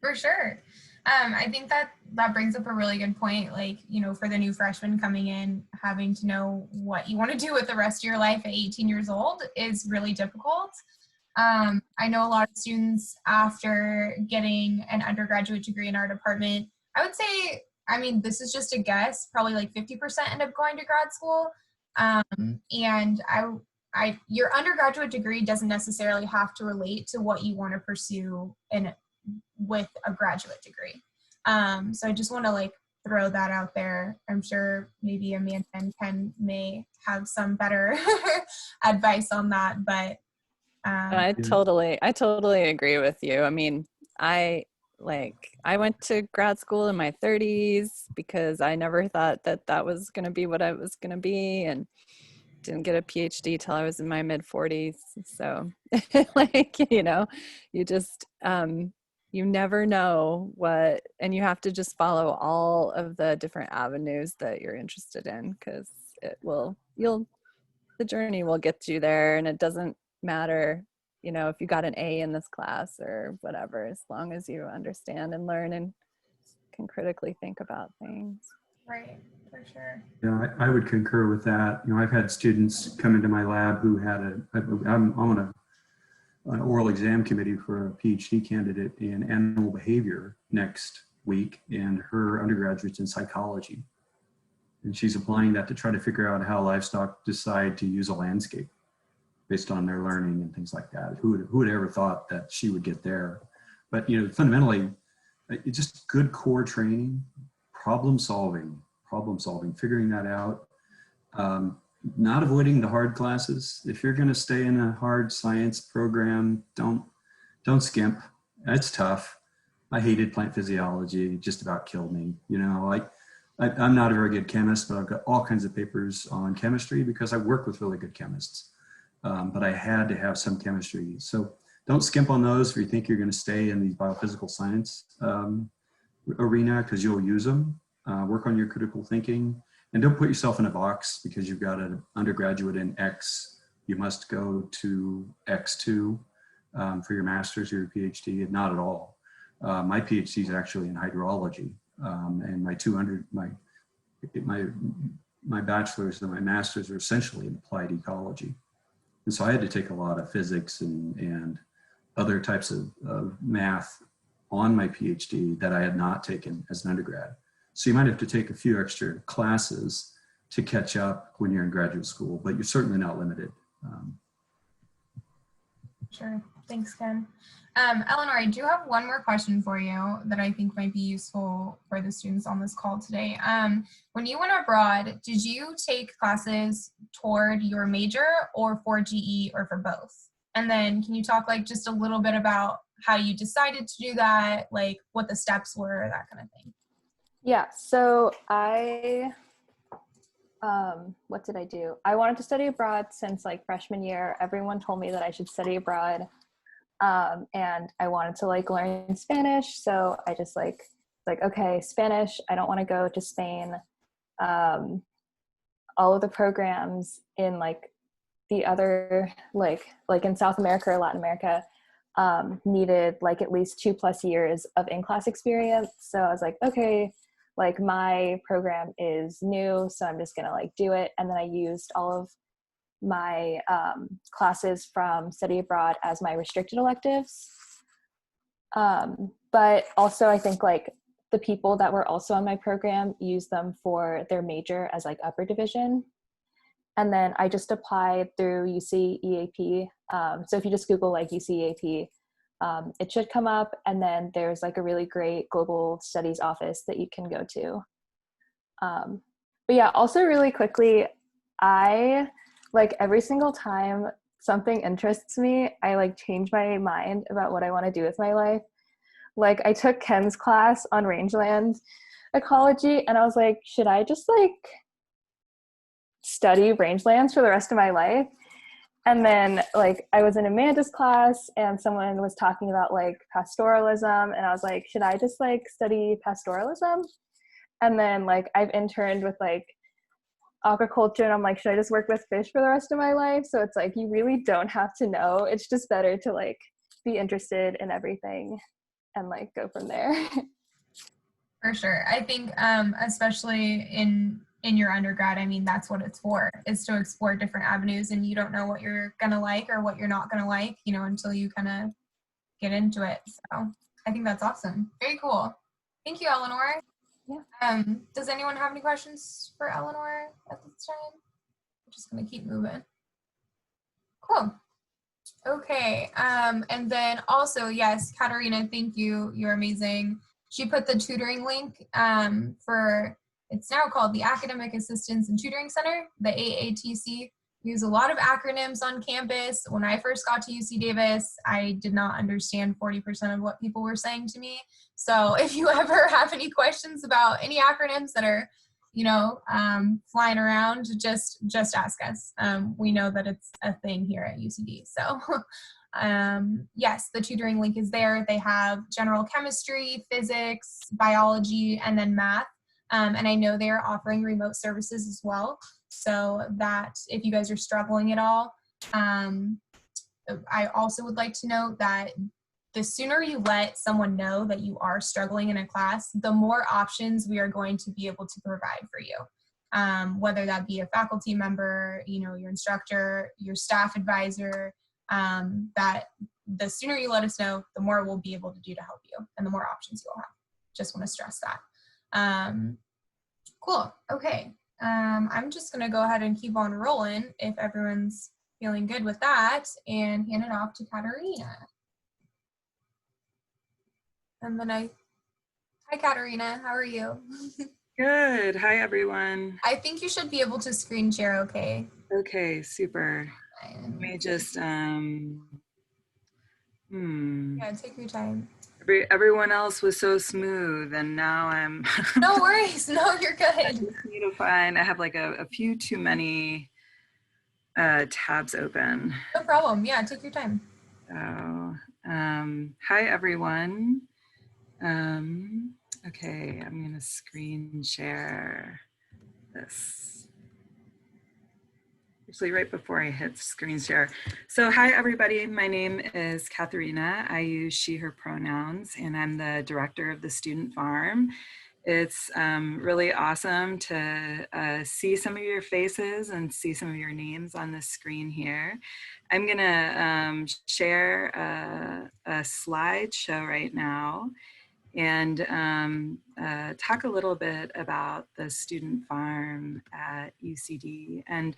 For sure. I think that brings up a really good point. Like, you know, for the new freshman coming in, having to know what you want to do with the rest of your life at 18 years old is really difficult. I know a lot of students after getting an undergraduate degree in our department, I would say, I mean, this is just a guess, probably like 50% end up going to grad school. And your undergraduate degree doesn't necessarily have to relate to what you want to pursue with a graduate degree. So I just want to like throw that out there. I'm sure maybe Amanda and Ken may have some better advice on that, but I totally agree with you. I mean, I went to grad school in my 30s because I never thought that was going to be what I was going to be, and didn't get a PhD till I was in my mid 40s. So like, you know, you just, you never know what, and you have to just follow all of the different avenues that you're interested in, because the journey will get you there, and it doesn't matter, you know, if you got an A in this class or whatever, as long as you understand and learn and can critically think about things. Right, for sure. Yeah, I would concur with that. You know, I've had students come into my lab who had I'm on an oral exam committee for a PhD candidate in animal behavior next week, and her undergraduate's in psychology. And she's applying that to try to figure out how livestock decide to use a landscape based on their learning and things like that. Who would ever thought that she would get there? But, you know, fundamentally, it's just good core training, problem solving, figuring that out. Not avoiding the hard classes. If you're going to stay in a hard science program, don't skimp. It's tough. I hated plant physiology. It just about killed me. You know, I'm not a very good chemist, but I've got all kinds of papers on chemistry because I work with really good chemists. But I had to have some chemistry. So don't skimp on those if you think you're going to stay in the biophysical science arena, because you'll use them. Work on your critical thinking, and don't put yourself in a box because you've got an undergraduate in X. You must go to X2. for your master's or your PhD? Not at all. My PhD is actually in hydrology, and my bachelor's and my master's are essentially in applied ecology. And so I had to take a lot of physics and other types of math on my PhD that I had not taken as an undergrad. So you might have to take a few extra classes to catch up when you're in graduate school, but you're certainly not limited. Sure. Thanks, Ken. Eleanor, I do have one more question for you that I think might be useful for the students on this call today. When you went abroad, did you take classes toward your major or for GE or for both? And then can you talk like just a little bit about how you decided to do that, like what the steps were, that kind of thing? Yeah, so what did I do? I wanted to study abroad since like freshman year. Everyone told me that I should study abroad. And I wanted to like learn Spanish. So I just like, okay, Spanish, I don't want to go to Spain. All of the programs in like the other, like in South America or Latin America, needed like at least 2+ years of in-class experience. So I was like, okay, like my program is new, so I'm just gonna like do it. And then I used all of my classes from study abroad as my restricted electives. But also I think like the people that were also on my program used them for their major as like upper division. And then I just applied through UC EAP. So if you just Google like UC EAP, it should come up, and then there's like a really great global studies office that you can go to. But yeah, also really quickly, I like every single time something interests me, I like change my mind about what I want to do with my life. Like I took Ken's class on rangeland ecology, and I was like, should I just like study rangelands for the rest of my life? And then like I was in Amanda's class and someone was talking about like pastoralism, and I was like, should I just like study pastoralism? And then like I've interned with like aquaculture, and I'm like, should I just work with fish for the rest of my life? So it's like you really don't have to know. It's just better to like be interested in everything and like go from there. For sure. I think especially in your undergrad, I mean, that's what it's for, is to explore different avenues, and you don't know what you're gonna like or what you're not gonna like, you know, until you kind of get into it. So I think that's awesome. Very cool. Thank you, Eleanor. Yeah. Does anyone have any questions for Eleanor at this time? I'm just gonna keep moving. Cool. Okay. And then also, yes, Katarina, thank you. You're amazing. She put the tutoring link for, it's now called the Academic Assistance and Tutoring Center, the AATC. We use a lot of acronyms on campus. When I first got to UC Davis, I did not understand 40% of what people were saying to me. So if you ever have any questions about any acronyms that are, you know, flying around, just ask us. We know that it's a thing here at UCD. So yes, the tutoring link is there. They have general chemistry, physics, biology, and then math. And I know they're offering remote services as well. So that if you guys are struggling at all, I also would like to note that the sooner you let someone know that you are struggling in a class, the more options we are going to be able to provide for you. Whether that be a faculty member, you know, your instructor, your staff advisor, that the sooner you let us know, the more we'll be able to do to help you and the more options you'll have. Just want to stress that. Cool. Okay. I'm just going to go ahead and keep on rolling if everyone's feeling good with that, and hand it off to Katarina. And then hi Katarina, how are you? Good. Hi, everyone. I think you should be able to screen share okay. Okay, super. Let me just, Yeah, take your time. Everyone else was so smooth, and now I'm... No worries. No, you're good. I just need to find, I have like a few too many tabs open. No problem. Yeah, take your time. So, hi, everyone. Okay, I'm going to screen share this. Actually, right before I hit screen share. So hi, everybody. My name is Katharina. I use she, her pronouns, and I'm the director of the Student Farm. It's really awesome to see some of your faces and see some of your names on the screen here. I'm gonna share a slideshow right now and talk a little bit about the Student Farm at UCD. And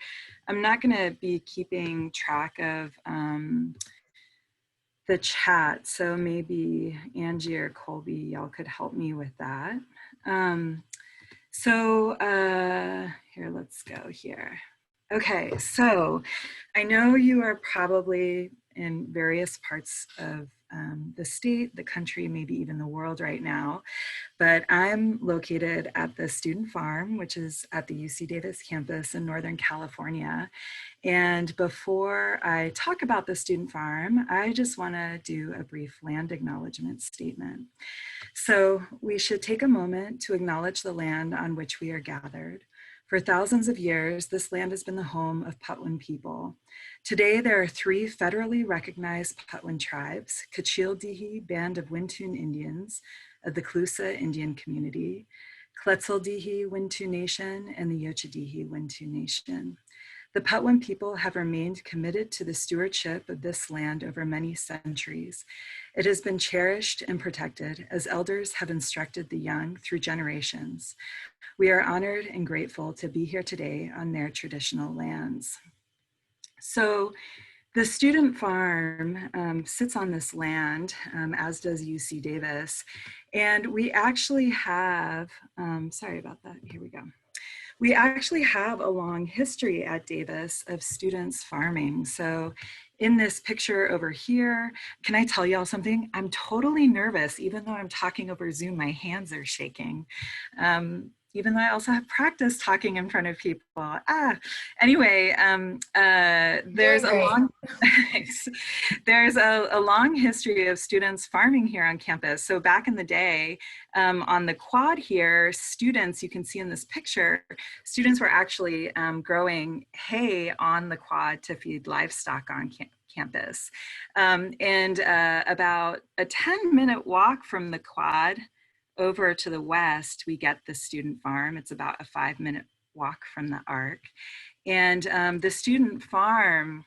I'm not gonna be keeping track of the chat, so maybe Angie or Colby, y'all could help me with that. Here, let's go here. Okay, so I know you are probably in various parts of the state, the country, maybe even the world right now, but I'm located at the Student Farm, which is at the UC Davis campus in Northern California. And before I talk about the Student Farm, I just want to do a brief land acknowledgement statement. So we should take a moment to acknowledge the land on which we are gathered. For thousands of years, this land has been the home of Patwin people. Today, there are 3 federally recognized Patwin tribes: Kachil-Dihi Band of Wintun Indians of the Clusa Indian community, Quetzal-Dihi Wintun Nation, and the Yocha-Dihi Wintun Nation. The Patwin people have remained committed to the stewardship of this land over many centuries. It has been cherished and protected as elders have instructed the young through generations. We are honored and grateful to be here today on their traditional lands. So the Student Farm sits on this land, as does UC Davis. And we actually have, sorry about that, here we go. We actually have a long history at Davis of students farming. So in this picture over here, can I tell y'all something? I'm totally nervous, even though I'm talking over Zoom, my hands are shaking. Even though I also have practice talking in front of people. Anyway, there's a long history of students farming here on campus. So back in the day, on the quad here, students, you can see in this picture, students were actually growing hay on the quad to feed livestock on campus. About a 10-minute walk from the quad over to the west, we get the Student Farm. It's about a 5-minute walk from the Arc. And the Student Farm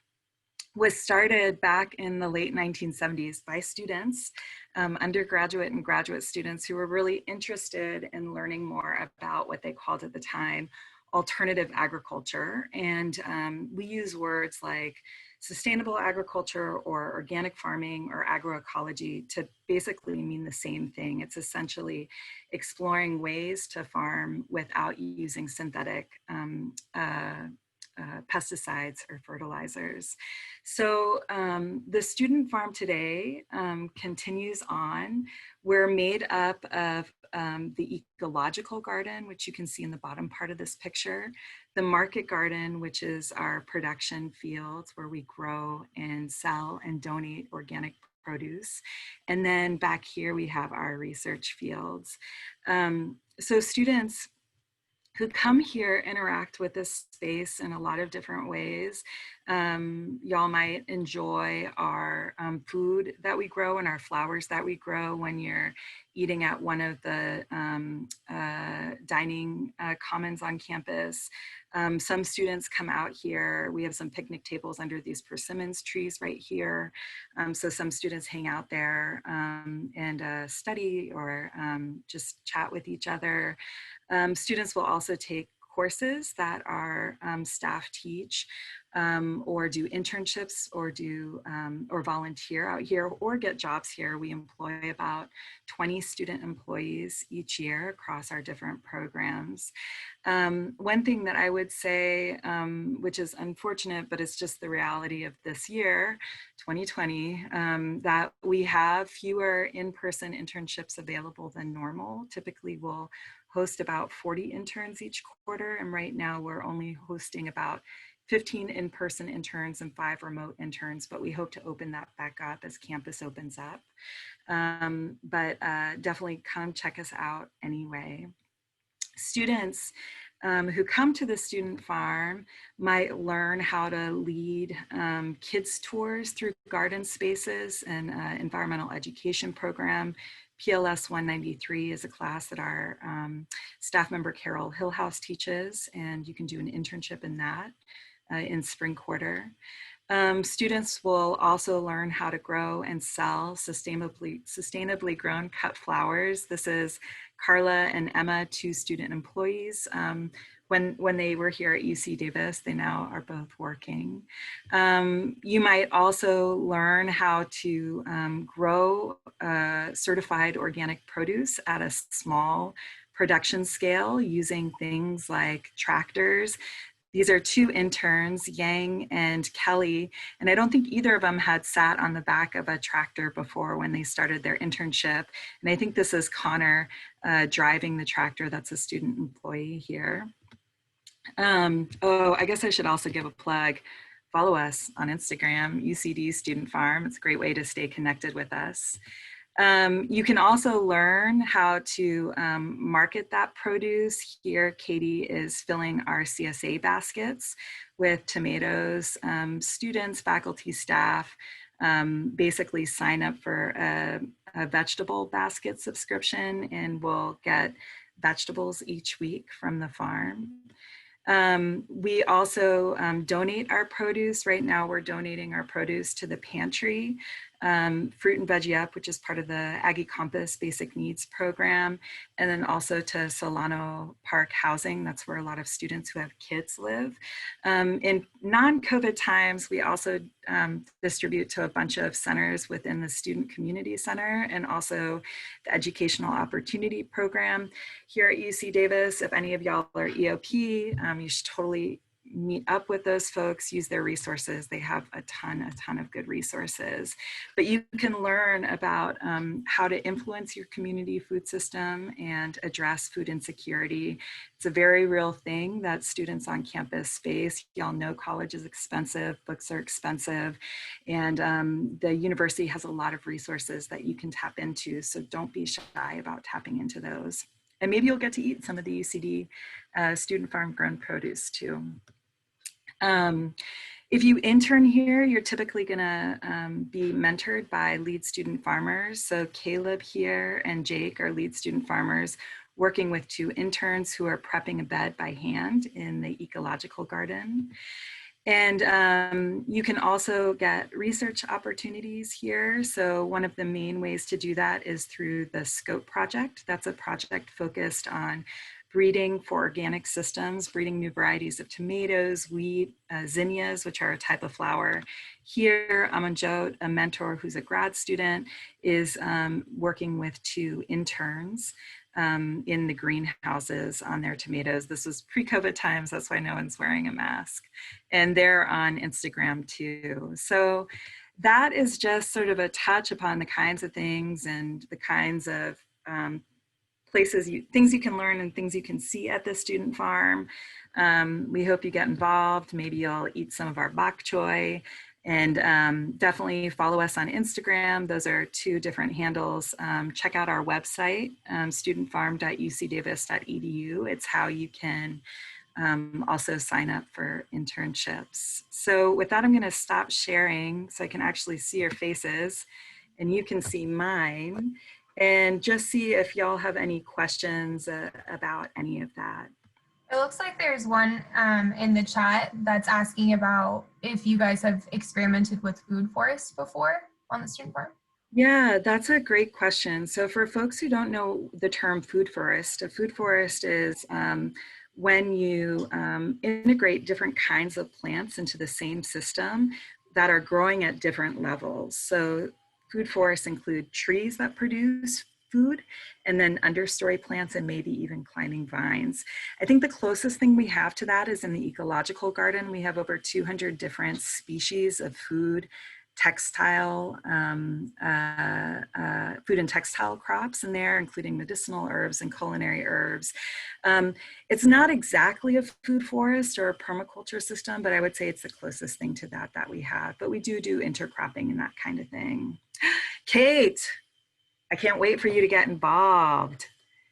was started back in the late 1970s by students, undergraduate and graduate students who were really interested in learning more about what they called at the time alternative agriculture. And we use words like sustainable agriculture or organic farming or agroecology to basically mean the same thing. It's essentially exploring ways to farm without using synthetic pesticides or fertilizers. So the Student Farm today continues on. We're made up of the ecological garden, which you can see in the bottom part of this picture, the market garden, which is our production fields where we grow and sell and donate organic produce. And then back here we have our research fields. So students who come here interact with this space in a lot of different ways. Y'all might enjoy our food that we grow and our flowers that we grow when you're eating at one of the dining commons on campus. Some students come out here. We have some picnic tables under these persimmons trees right here. So some students hang out there and study or just chat with each other. Students will also take courses that our staff teach or do internships or do or volunteer out here or get jobs here. We employ about 20 student employees each year across our different programs. One thing that I would say, which is unfortunate, but it's just the reality of this year, 2020, that we have fewer in-person internships available than normal. Typically we'll host about 40 interns each quarter, and right now we're only hosting about 15 in-person interns and 5 remote interns, but we hope to open that back up as campus opens up. But definitely come check us out anyway. Students who come to the student farm might learn how to lead kids tours through garden spaces and environmental education program. PLS 193 is a class that our staff member Carol Hillhouse teaches, and you can do an internship in that in spring quarter. Students will also learn how to grow and sell sustainably grown cut flowers. This is Carla and Emma, 2 student employees. When they were here at UC Davis, they now are both working. You might also learn how to grow certified organic produce at a small production scale using things like tractors. These are 2 interns, Yang and Kelly, and I don't think either of them had sat on the back of a tractor before when they started their internship. And I think this is Connor driving the tractor. That's a student employee here. Oh, I guess I should also give a plug. Follow us on Instagram, UCD Student Farm. It's a great way to stay connected with us. You can also learn how to market that produce. Here, Katie is filling our CSA baskets with tomatoes. Students, faculty, staff basically sign up for a vegetable basket subscription and will get vegetables each week from the farm. We also donate our produce. Right now we're donating our produce to the pantry, Fruit and Veggie Up, which is part of the Aggie Compass Basic Needs Program, and then also to Solano Park Housing. That's where a lot of students who have kids live. In non-COVID times, we also distribute to a bunch of centers within the Student Community Center and also the Educational Opportunity Program. Here at UC Davis, if any of y'all are EOP, you should totally meet up with those folks, use their resources. They have a ton of good resources. But you can learn about how to influence your community food system and address food insecurity. It's a very real thing that students on campus face. Y'all know college is expensive, books are expensive, and the university has a lot of resources that you can tap into. So don't be shy about tapping into those. And maybe you'll get to eat some of the UCD student farm grown produce too. If you intern here, you're typically gonna be mentored by lead student farmers. So Caleb here and Jake are lead student farmers working with 2 interns who are prepping a bed by hand in the ecological garden. And you can also get research opportunities here. So one of the main ways to do that is through the SCOPE project. That's a project focused on breeding for organic systems, breeding new varieties of tomatoes, wheat, zinnias, which are a type of flower. Here, Amanjot, a mentor who's a grad student, is working with 2 interns in the greenhouses on their tomatoes. This was pre-COVID times, that's why no one's wearing a mask. And they're on Instagram too. So that is just sort of a touch upon the kinds of things and the kinds of things you can learn and things you can see at the student farm. We hope you get involved. Maybe you'll eat some of our bok choy, and definitely follow us on Instagram. Those are 2 different handles. Check out our website, studentfarm.ucdavis.edu. It's how you can also sign up for internships. So with that, I'm gonna stop sharing so I can actually see your faces and you can see mine. And just see if y'all have any questions about any of that. It looks like there's one in the chat that's asking about if you guys have experimented with food forests before on the student farm. Yeah, that's a great question. So for folks who don't know the term food forest, a food forest is when you integrate different kinds of plants into the same system that are growing at different levels. So food forests include trees that produce food, and then understory plants and maybe even climbing vines. I think the closest thing we have to that is in the ecological garden. We have over 200 different species of food, textile, food and textile crops in there, including medicinal herbs and culinary herbs. It's not exactly a food forest or a permaculture system, but I would say it's the closest thing to that we have. But we do intercropping and that kind of thing. Kate, I can't wait for you to get involved.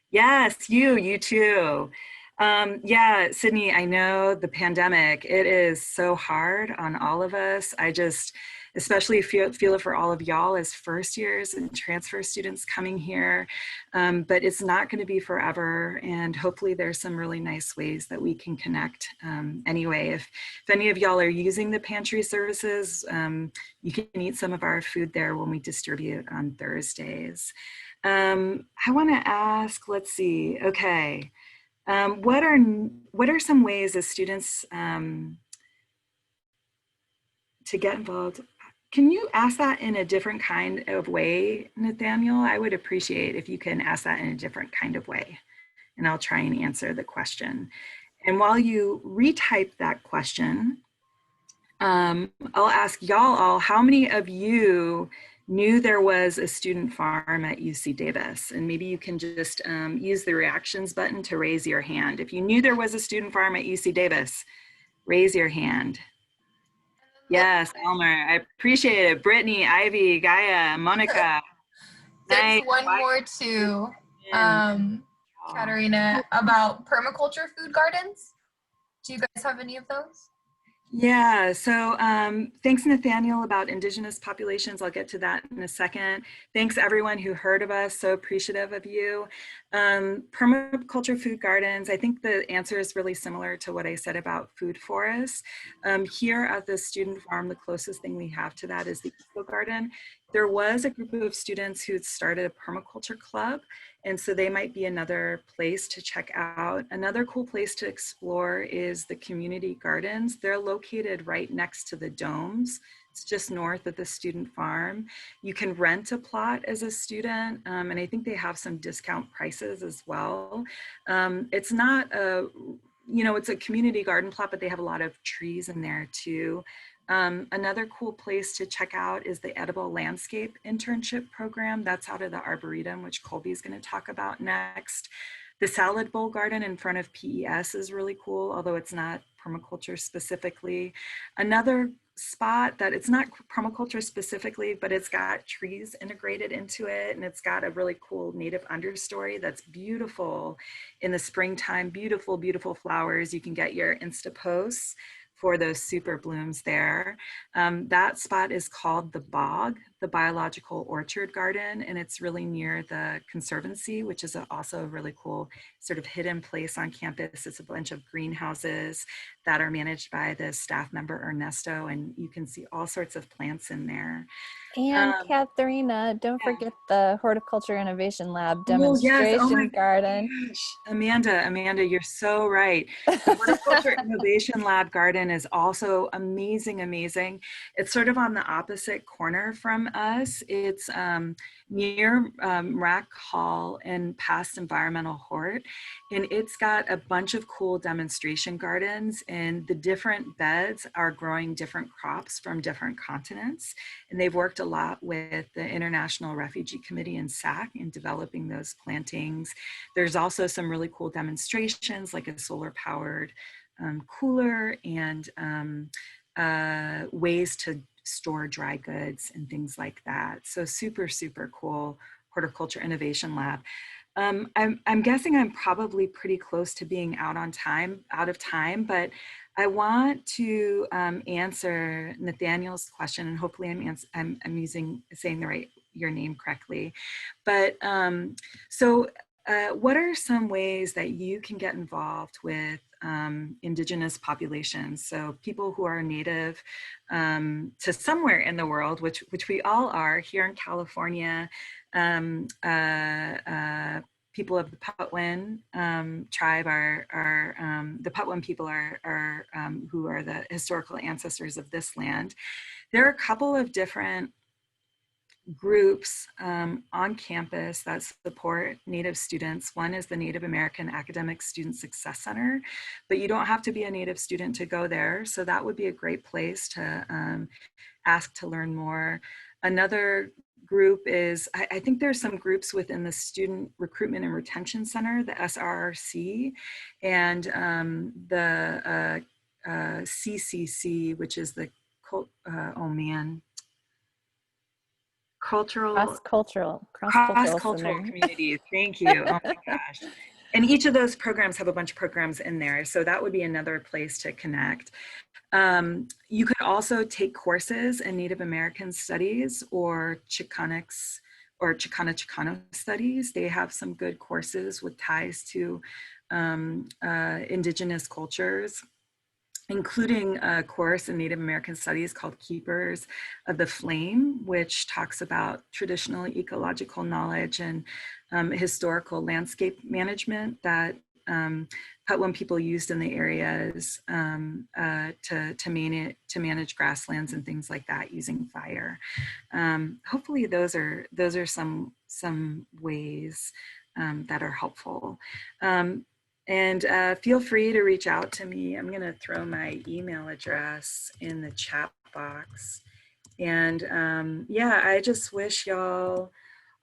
Yes, you too. Yeah, Sydney, I know the pandemic, it is so hard on all of us. I just especially feel it for all of y'all as first years and transfer students coming here. But it's not going to be forever. And hopefully there's some really nice ways that we can connect. Anyway, if any of y'all are using the pantry services, you can eat some of our food there when we distribute on Thursdays. I want to ask, let's see, okay. What are some ways as students to get involved? Can you ask that in a different kind of way, Nathaniel? I would appreciate if you can ask that in a different kind of way, and I'll try and answer the question. And while you retype that question, I'll ask y'all all, how many of you knew there was a student farm at UC Davis? And maybe you can just use the reactions button to raise your hand. If you knew there was a student farm at UC Davis, raise your hand. Yes, Elmer, I appreciate it. Brittany, Ivy, Gaia, Monica. There's Nice. one more too, Katarina, about permaculture food gardens. Do you guys have any of those? Yeah, so thanks Nathaniel about Indigenous populations. I'll get to that in a second. Thanks everyone who heard of us, so appreciative of you. Permaculture food gardens, I think the answer is really similar to what I said about food forests. Here at the student farm, the closest thing we have to that is the Eco Garden. There was a group of students who had started a permaculture club, and so they might be another place to check out. Another cool place to explore is the community gardens. They're located right next to the domes. It's just north of the student farm. You can rent a plot as a student, and I think they have some discount prices as well. It's not a, it's a community garden plot, but they have a lot of trees in there too. Another cool place to check out is the Edible Landscape Internship Program. That's out of the Arboretum, which Colby is going to talk about next. The Salad Bowl Garden in front of PES is really cool, although it's not permaculture specifically. Another spot that it's not permaculture specifically, but it's got trees integrated into it, and it's got a really cool native understory that's beautiful in the springtime. Beautiful, beautiful flowers. You can get your Insta posts for those super blooms there. That spot is called The Bog, the Biological Orchard Garden, and it's really near the Conservancy, which is also a really cool sort of hidden place on campus. It's a bunch of greenhouses that are managed by the staff member Ernesto, and you can see all sorts of plants in there. And Katharina, don't forget the Horticulture Innovation Lab demonstration garden. Gosh. Amanda, you're so right. The Horticulture Innovation Lab garden is also amazing. It's sort of on the opposite corner from us. It's near Rack Hall and past Environmental Hort, and it's got a bunch of cool demonstration gardens, and the different beds are growing different crops from different continents, and they've worked a lot with the International Refugee Committee in SAC in developing those plantings. There's also some really cool demonstrations like a solar powered cooler and ways to store dry goods and things like that. So super, super cool Horticulture Innovation Lab. I'm guessing I'm probably pretty close to being out of time, but I want to answer Nathaniel's question, and hopefully I'm saying your name correctly. But what are some ways that you can get involved with Indigenous populations? So people who are native to somewhere in the world, which we all are here in California. People of the Patwin tribe the Patwin people are who are the historical ancestors of this land. There are a couple of different groups on campus that support Native students. One is the Native American Academic Student Success Center, but you don't have to be a Native student to go there. So that would be a great place to ask to learn more. Another group is, I think there's some groups within the Student Recruitment and Retention Center, the SRRC, and the CCC, which is the, cross-cultural communities. Thank you. Oh my gosh. And each of those programs have a bunch of programs in there. So that would be another place to connect. You could also take courses in Native American studies or Chicanx or Chicano studies. They have some good courses with ties to indigenous cultures, including a course in Native American studies called Keepers of the Flame, which talks about traditional ecological knowledge and historical landscape management that Patwin people used in the areas to manage grasslands and things like that using fire. Hopefully those are some ways that are helpful. And feel free to reach out to me. I'm going to throw my email address in the chat box. And yeah, I just wish y'all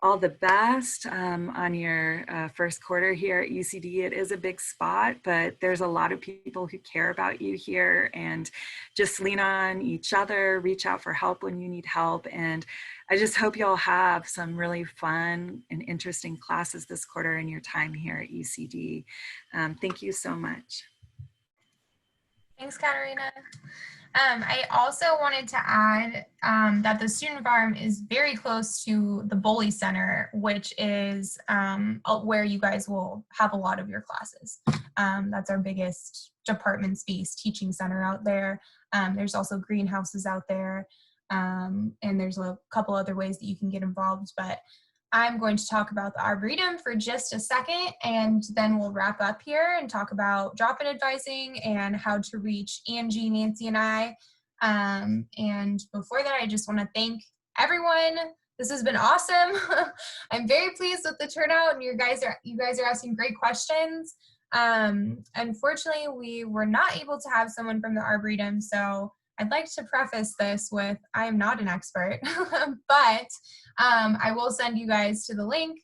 all the best on your first quarter here at UCD. It is a big spot, but there's a lot of people who care about you here, and just lean on each other, reach out for help when you need help. And I just hope y'all have some really fun and interesting classes this quarter in your time here at UCD. Thank you so much. Thanks, Katarina. I also wanted to add that the student farm is very close to the Boley Center, which is where you guys will have a lot of your classes. That's our biggest department space teaching center out there. There's also greenhouses out there, and there's a couple other ways that you can get involved, but I'm going to talk about the Arboretum for just a second, and then we'll wrap up here and talk about drop-in advising and how to reach Angie, Nancy, and I. And before that, I just want to thank everyone. This has been awesome. I'm very pleased with the turnout, and you guys are asking great questions. Unfortunately, we were not able to have someone from the Arboretum, so I'd like to preface this with, I am not an expert, but I will send you guys to the link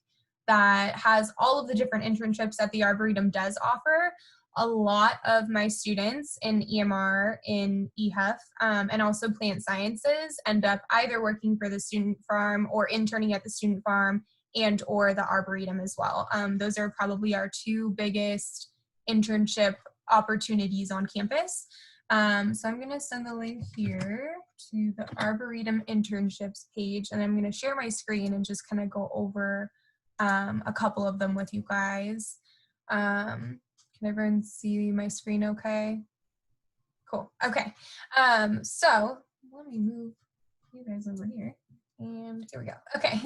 that has all of the different internships that the Arboretum does offer. A lot of my students in EMR, in EHUF, and also plant sciences end up either working for the student farm or interning at the student farm and or the Arboretum as well. Those are probably our two biggest internship opportunities on campus. So I'm going to send the link here to the Arboretum internships page, and I'm going to share my screen and just kind of go over a couple of them with you guys. Can everyone see my screen okay? Cool. Okay. So let me move you guys over here. And here we go. Okay.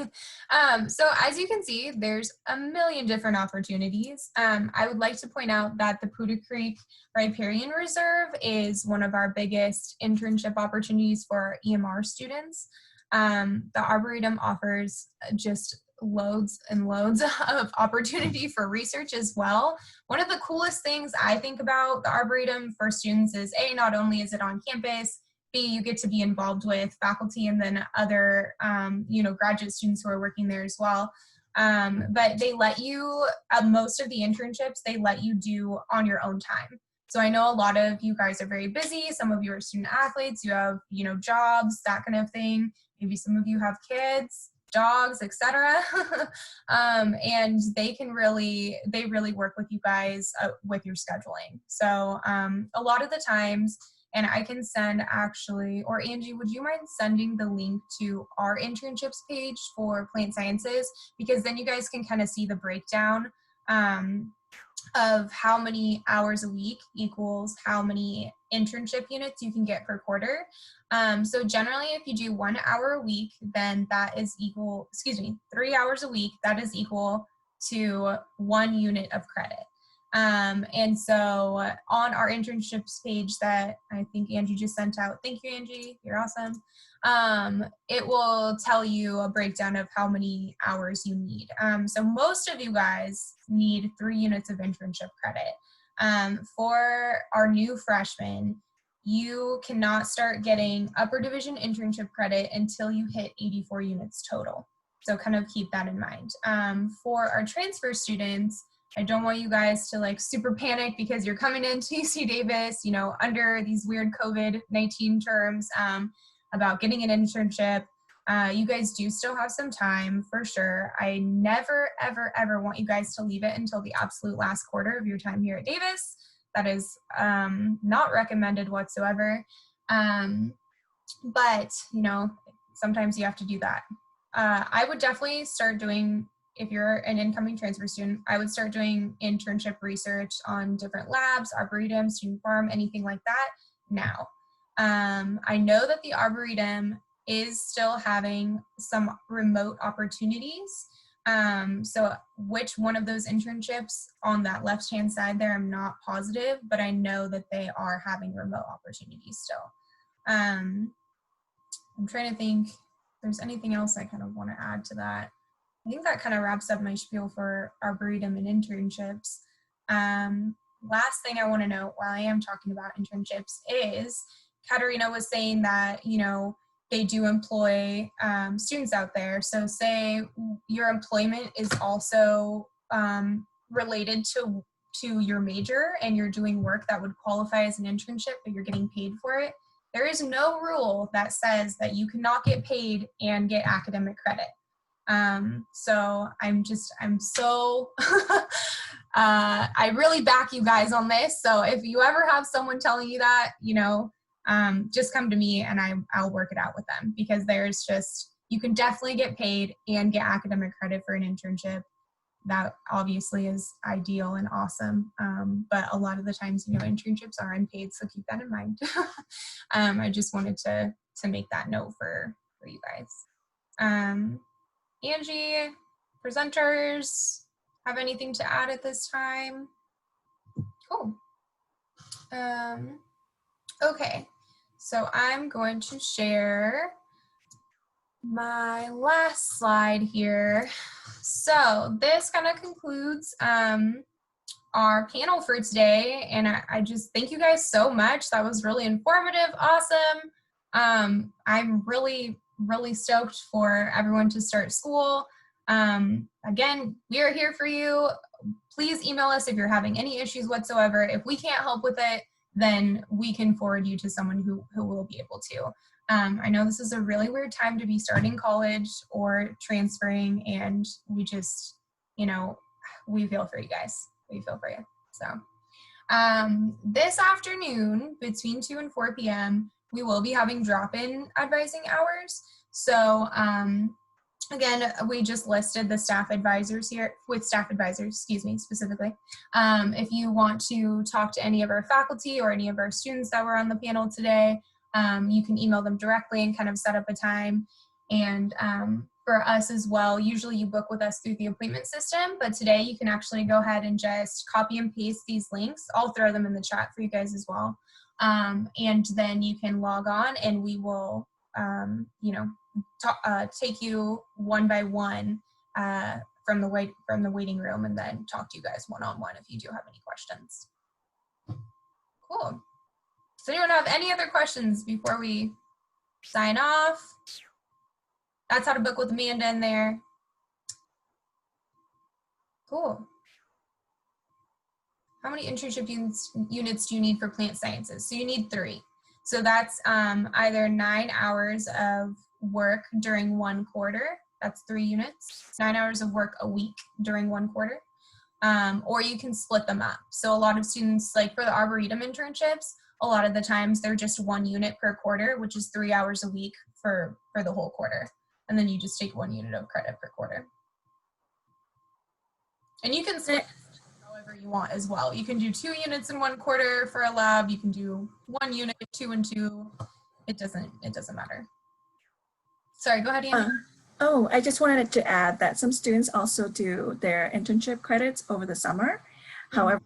So as you can see, there's a million different opportunities. I would like to point out that the Poudre Creek Riparian Reserve is one of our biggest internship opportunities for our EMR students. The Arboretum offers just loads and loads of opportunity for research as well. One of the coolest things I think about the Arboretum for students is A, not only is it on campus, B, you get to be involved with faculty and then other, graduate students who are working there as well. But they let you, most of the internships, they let you do on your own time. So I know a lot of you guys are very busy. Some of you are student athletes, you have, jobs, that kind of thing. Maybe some of you have kids, dogs, etc. And they really work with you guys with your scheduling. So a lot of the times, and I can send actually, or Angie, would you mind sending the link to our internships page for plant sciences? Because then you guys can kind of see the breakdown of how many hours a week equals how many internship units you can get per quarter. So generally, if you do 1 hour a week, then that is equal, 3 hours a week, that is equal to 1 unit of credit. And so on our internships page that I think Angie just sent out, thank you, Angie, you're awesome. It will tell you a breakdown of how many hours you need. So most of you guys need 3 units of internship credit. For our new freshmen, you cannot start getting upper division internship credit until you hit 84 units total. So kind of keep that in mind. For our transfer students, I don't want you guys to super panic because you're coming into UC Davis, under these weird COVID-19 terms about getting an internship. You guys do still have some time for sure. I never, ever, ever want you guys to leave it until the absolute last quarter of your time here at Davis. That is not recommended whatsoever. But, you know, sometimes you have to do that. I would definitely start doing, if you're an incoming transfer student, I would start doing internship research on different labs, arboretum, student farm, anything like that now. I know that the arboretum is still having some remote opportunities. So which one of those internships on that left-hand side there, I'm not positive, but I know that they are having remote opportunities still. I'm trying to think if there's anything else I kind of want to add to that. I think that kind of wraps up my spiel for arboretum and internships. Last thing I want to note while I am talking about internships is Katerina was saying that, you know, they do employ students out there. So say your employment is also related to your major and you're doing work that would qualify as an internship, but you're getting paid for it. There is no rule that says that you cannot get paid and get academic credit. So I'm so, I really back you guys on this. So if you ever have someone telling you that, you know, just come to me and I'll work it out with them, because there's just, you can definitely get paid and get academic credit for an internship. That obviously is ideal and awesome. But a lot of the times, you know, internships are unpaid, so keep that in mind. I just wanted to make that note for you guys. Angie, presenters, have anything to add at this time? Cool. Okay, so I'm going to share my last slide here. So this kind of concludes our panel for today, and I just thank you guys so much. That was really informative, awesome. I'm really stoked for everyone to start school. Again, we are here for you. Please email us if you're having any issues whatsoever. If we can't help with it, then we can forward you to someone who will be able to. I know this is a really weird time to be starting college or transferring, and we just, you know, we feel for you guys. We feel for you. So this afternoon between 2 and 4 p.m., we will be having drop-in advising hours. So again, we just listed the staff advisors here, with staff advisors, excuse me, specifically. If you want to talk to any of our faculty or any of our students that were on the panel today, you can email them directly and kind of set up a time. And for us as well, usually you book with us through the appointment system, but today you can actually go ahead and just copy and paste these links. I'll throw them in the chat for you guys as well. And then you can log on and we will, you know, take you one by one from the waiting room and then talk to you guys one-on-one if you do have any questions. Cool. Does anyone have any other questions before we sign off? That's how to book with Amanda in there. Cool. How many internship units do you need for plant sciences? So you need 3. So that's either 9 hours of work during 1 quarter. That's 3 units. 9 hours of work a week during 1 quarter. Or you can split them up. So a lot of students, like for the Arboretum internships, a lot of the times they're just 1 unit per quarter, which is 3 hours a week for the whole quarter. And then you just take 1 unit of credit per quarter. And you can split however you want as well. You can do 2 units in 1 quarter for a lab. You can do 1 unit, 2 and 2. It doesn't matter. Sorry, go ahead, Annie. Oh, I just wanted to add that some students also do their internship credits over the summer. However,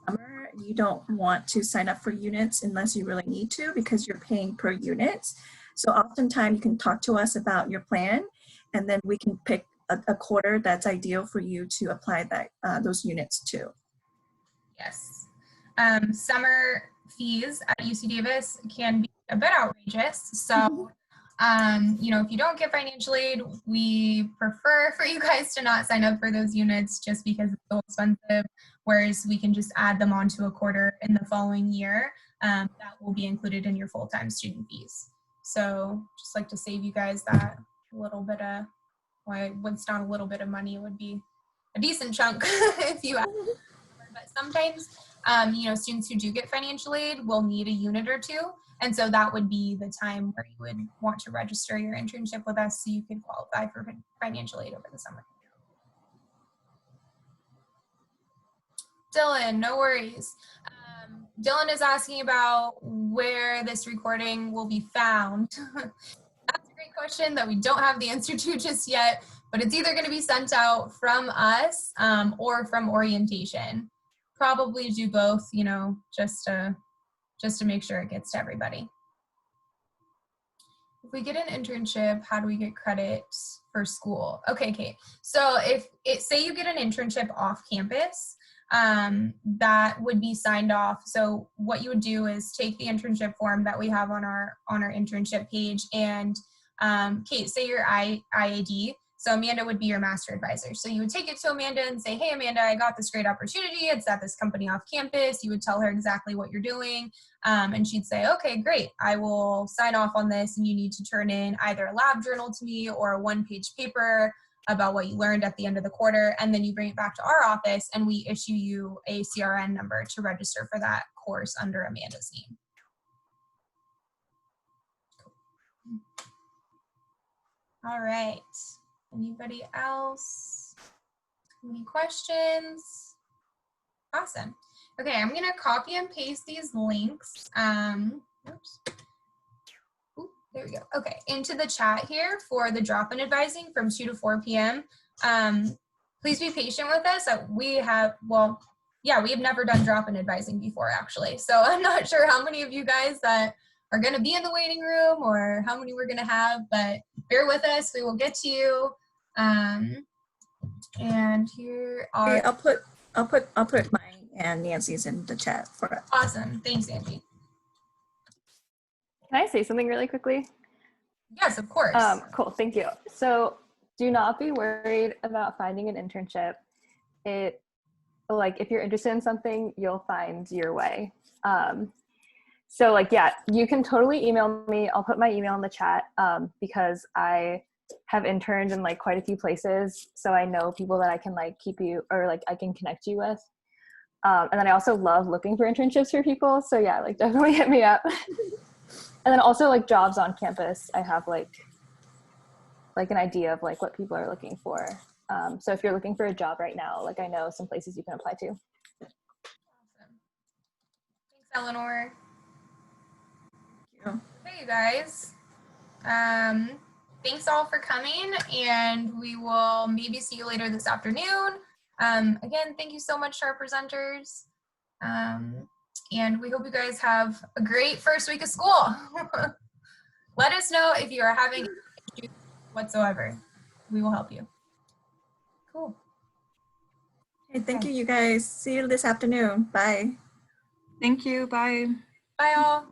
summer, you don't want to sign up for units unless you really need to, because you're paying per unit. So oftentimes you can talk to us about your plan, and then we can pick a quarter that's ideal for you to apply that those units to. Yes. Summer fees at UC Davis can be a bit outrageous. So, you know, if you don't get financial aid, we prefer for you guys to not sign up for those units just because it's so expensive, whereas we can just add them onto a quarter in the following year. That will be included in your full-time student fees. So just like to save you guys that a little bit of, well, it's not a little bit of money, it would be a decent chunk if you ask. But sometimes, you know, students who do get financial aid will need a unit or two. And so that would be the time where you would want to register your internship with us so you could qualify for financial aid over the summer. Dylan, no worries. Dylan is asking about where this recording will be found. That's a great question that we don't have the answer to just yet, but it's either going to be sent out from us or from orientation. Probably do both, you know, just to make sure it gets to everybody. If we get an internship, how do we get credit for school? Okay, Kate. So if say you get an internship off campus, that would be signed off. So what you would do is take the internship form that we have on our internship page, and Kate, say your IAD. So Amanda would be your master advisor. So you would take it to Amanda and say, hey, Amanda, I got this great opportunity. It's at this company off campus. You would tell her exactly what you're doing. And she'd say, okay, great. I will sign off on this. And you need to turn in either a lab journal to me or a one-page paper about what you learned at the end of the quarter. And then you bring it back to our office and we issue you a CRN number to register for that course under Amanda's name. All right. Anybody else? Any questions? Awesome. Okay, I'm gonna copy and paste these links. Oops. Ooh, there we go. Okay, into the chat here for the drop-in advising from 2 to 4 p.m. Please be patient with us. We have never done drop-in advising before, actually. So I'm not sure how many of you guys that are going to be in the waiting room or how many we're going to have, but bear with us. We will get to you. And here are. Okay, I'll put mine and Nancy's in the chat for us. Awesome. Thanks, Angie. Can I say something really quickly? Yes, of course. Cool. Thank you. So do not be worried about finding an internship. If you're interested in something, you'll find your way. So you can totally email me. I'll put my email in the chat because I have interned in quite a few places. So I know people that I can keep you or I can connect you with. And then I also love looking for internships for people. So yeah, definitely hit me up. And then also jobs on campus. I have an idea of what people are looking for. So if you're looking for a job right now, I know some places you can apply to. Awesome. Thanks, Eleanor. Thank you. Hey, you guys. Thanks all for coming, and we will maybe see you later this afternoon. Again, thank you so much to our presenters. And we hope you guys have a great first week of school. Let us know if you are having issues whatsoever. We will help you. Cool. Hey, thank you, you guys. See you this afternoon. Bye. Thank you. Bye. Bye all.